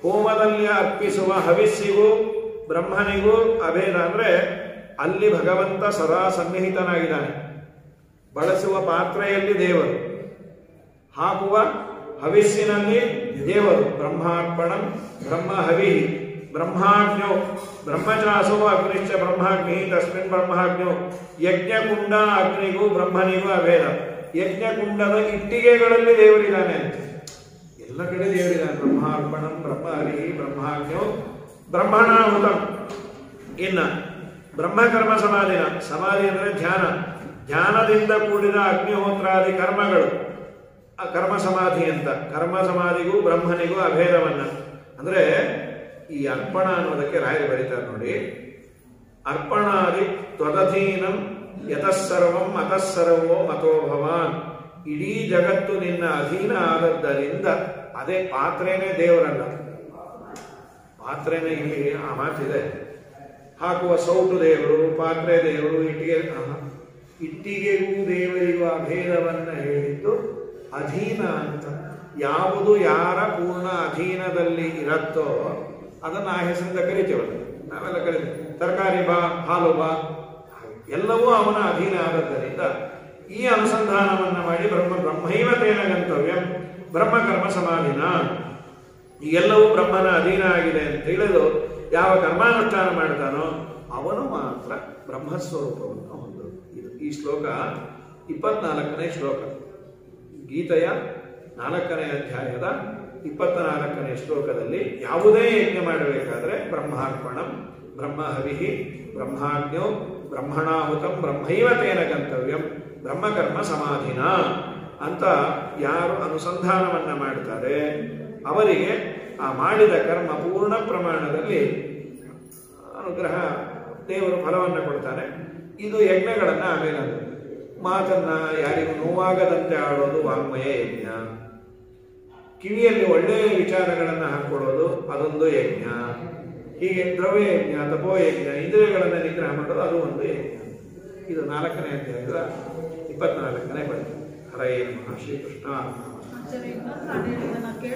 ಹೋಮದಲ್ಲಿ ಅರ್ಪಿಸುವ ಹವಿಸ್ಸಿಗೂ ಬ್ರಹ್ಮನಿಗೂ ಅಭೇದ. ಅಂದ್ರೆ ಅಲ್ಲಿ ಭಗವಂತ ಸದಾ ಸನ್ನಿಹಿತನಾಗಿದ್ದಾನೆ. ಬಳಸುವ ಪಾತ್ರೆಯಲ್ಲಿ ದೇವರು, ಹಾಕುವ ಹವಿಸ್ಸಿನಲ್ಲಿ ದೇವರು. ಬ್ರಹ್ಮಾರ್ಪಣಂ ಬ್ರಹ್ಮ ಹವಿ ಬ್ರಹ್ಮಾಗ್ನೌ ಬ್ರಹ್ಮಚಾಸೋ ಅಗ್ನಿಶ್ಚ ಬ್ರಹ್ಮಾಗ್ನಿ ತಸ್ಮಿನ್ ಬ್ರಹ್ಮಾಗ್ನೌ. ಯಜ್ಞಕುಂಡ ಅಗ್ನಿಗೂ ಬ್ರಹ್ಮನಿಗೂ ಅಭೇದ. ಯಜ್ಞಕುಂಡದ ಇಟ್ಟಿಗೆಗಳಲ್ಲಿ ದೇವರಿದ್ದಾನೆ ಅಂತ. ಎಲ್ಲ ಕಡೆ ದೇವರಿದ್ದಾನೆ. ಬ್ರಹ್ಮಾರ್ಪಣಂ ಬ್ರಹ್ಮ ಹರಿ ಬ್ರಹ್ಮಾಗ್ನೌ ಬ್ರಹ್ಮಣಾಹುತಂ. ಇನ್ನ ಬ್ರಹ್ಮಕರ್ಮ ಸಮಾಧಿನ. ಸಮಾಧಿ ಅಂದರೆ ಧ್ಯಾನ. ಧ್ಯಾನದಿಂದ ಕೂಡಿದ ಅಗ್ನಿಹೋತ್ರಾದಿ ಕರ್ಮಗಳು ಕರ್ಮ ಸಮಾಧಿ ಅಂತ. ಕರ್ಮ ಸಮಾಧಿಗೂ ಬ್ರಹ್ಮನಿಗೂ ಅಭೇದವನ್ನ. ಅಂದ್ರೆ ಈ ಅರ್ಪಣ ಅನ್ನೋದಕ್ಕೆ ರಾಯರು ಬರೀತಾರೆ ನೋಡಿ. ಅರ್ಪಣಾದಿ ತ್ವದಧೀನಂ ಯತಸ್ಸರ್ವಂ ಅತಸ್ಸರ್ವೋ ಮತೋ ಭವಾನ್. ಇಡೀ ಜಗತ್ತು ನಿನ್ನ ಅಧೀನ ಆದದ್ದರಿಂದ ಅದೇ ಪಾತ್ರೆನೇ ದೇವರಲ್ಲ. ಪಾತ್ರೆನೇ ಇಲ್ಲಿ ಆ ಮಾತಿದೆ. ಹಾಕುವ ಸೌಟು ದೇವರು, ಪಾತ್ರೆ ದೇವರು, ಇಟ್ಟಿಗೆಗೂ ದೇವರಿಗೂ ಅಭೇದವನ್ನ ಹೇಳಿದ್ದು ಅಧೀನ ಅಂತ. ಯಾವುದು ಯಾರ ಪೂರ್ಣ ಅಧೀನದಲ್ಲಿ ಇರತ್ತೋ ಅದನ್ನು ಆ ಹೆಸರಿಂದ ಕರಿತೇವಲ್ಲ. ನಾವೆಲ್ಲ ಕರಿತೇವೆ. ತರಕಾರಿ ಬಾ, ಹಾಲು ಬಾ, ಎಲ್ಲವೂ ಅವನ ಅಧೀನ ಆದದ್ದರಿಂದ ಈ ಅನುಸಂಧಾನವನ್ನ ಮಾಡಿ ಬ್ರಹ್ಮೈವ ತೇನ ಗಂತವ್ಯಂ ಬ್ರಹ್ಮಕರ್ಮ ಸಮಾಧಿನ. ಎಲ್ಲವೂ ಬ್ರಹ್ಮನ ಅಧೀನ ಆಗಿದೆ ಅಂತ ತಿಳಿದು ಯಾವ ಕರ್ಮಾನುಷ್ಠಾನ ಮಾಡ್ತಾನೋ ಅವನು ಮಾತ್ರ ಬ್ರಹ್ಮಸ್ವರೂಪವನ್ನು ಹೊಂದೋದು. ಇದು ಈ ಶ್ಲೋಕ 24ನೇ ಶ್ಲೋಕ. ಗೀತೆಯ 4ನೇ ಅಧ್ಯಾಯದ 24ನೇ ಶ್ಲೋಕದಲ್ಲಿ ಯಾವುದೇ ಯಜ್ಞ ಮಾಡಬೇಕಾದ್ರೆ ಬ್ರಹ್ಮಾರ್ಪಣಂ ಬ್ರಹ್ಮ ಹವಿಹಿ ಬ್ರಹ್ಮಾಗ್ನೋ ಬ್ರಹ್ಮಣಾಹುತಂ ಬ್ರಹ್ಮೈವ ತೇನ ಗಂತವ್ಯಂ ಬ್ರಹ್ಮಕರ್ಮ ಸಮಾಧಿನ ಅಂತ ಯಾರು ಅನುಸಂಧಾನವನ್ನ ಮಾಡ್ತಾರೆ ಅವರಿಗೆ ಆ ಮಾಡಿದ ಕರ್ಮ ಪೂರ್ಣ ಪ್ರಮಾಣದಲ್ಲಿ ಅನುಗ್ರಹ ದೇವರು ಫಲವನ್ನು ಕೊಡ್ತಾನೆ. ಇದು ಯಜ್ಞಗಳನ್ನ ಆಮೇಲೆ ಮಾತನ್ನ ಯಾರಿಗೂ ನೋವಾಗದಂತೆ ಆಡೋದು ವಾಂಗ್ಮಯ ಯಜ್ಞ. ಕಿವಿಯಲ್ಲಿ ಒಳ್ಳೆಯ ವಿಚಾರಗಳನ್ನು ಹಾಕೊಳ್ಳೋದು ಅದೊಂದು ಯಜ್ಞ. ಹೀಗೆ ದ್ರವ್ಯ ಯಜ್ಞ, ತಪೋಯಜ್ಞ, ಇಂದ್ರಿಯಗಳನ್ನು ನಿಗ್ರಹ ಮಾಡೋದು ಅದು ಒಂದು ಯಜ್ಞ. ಇದು 4ನೇ ಅಧ್ಯಾಯದ 24ನೇ ಪದ್ಯ. ಹರೇ ನಮಃ ಶ್ರೀಕೃಷ್ಣ.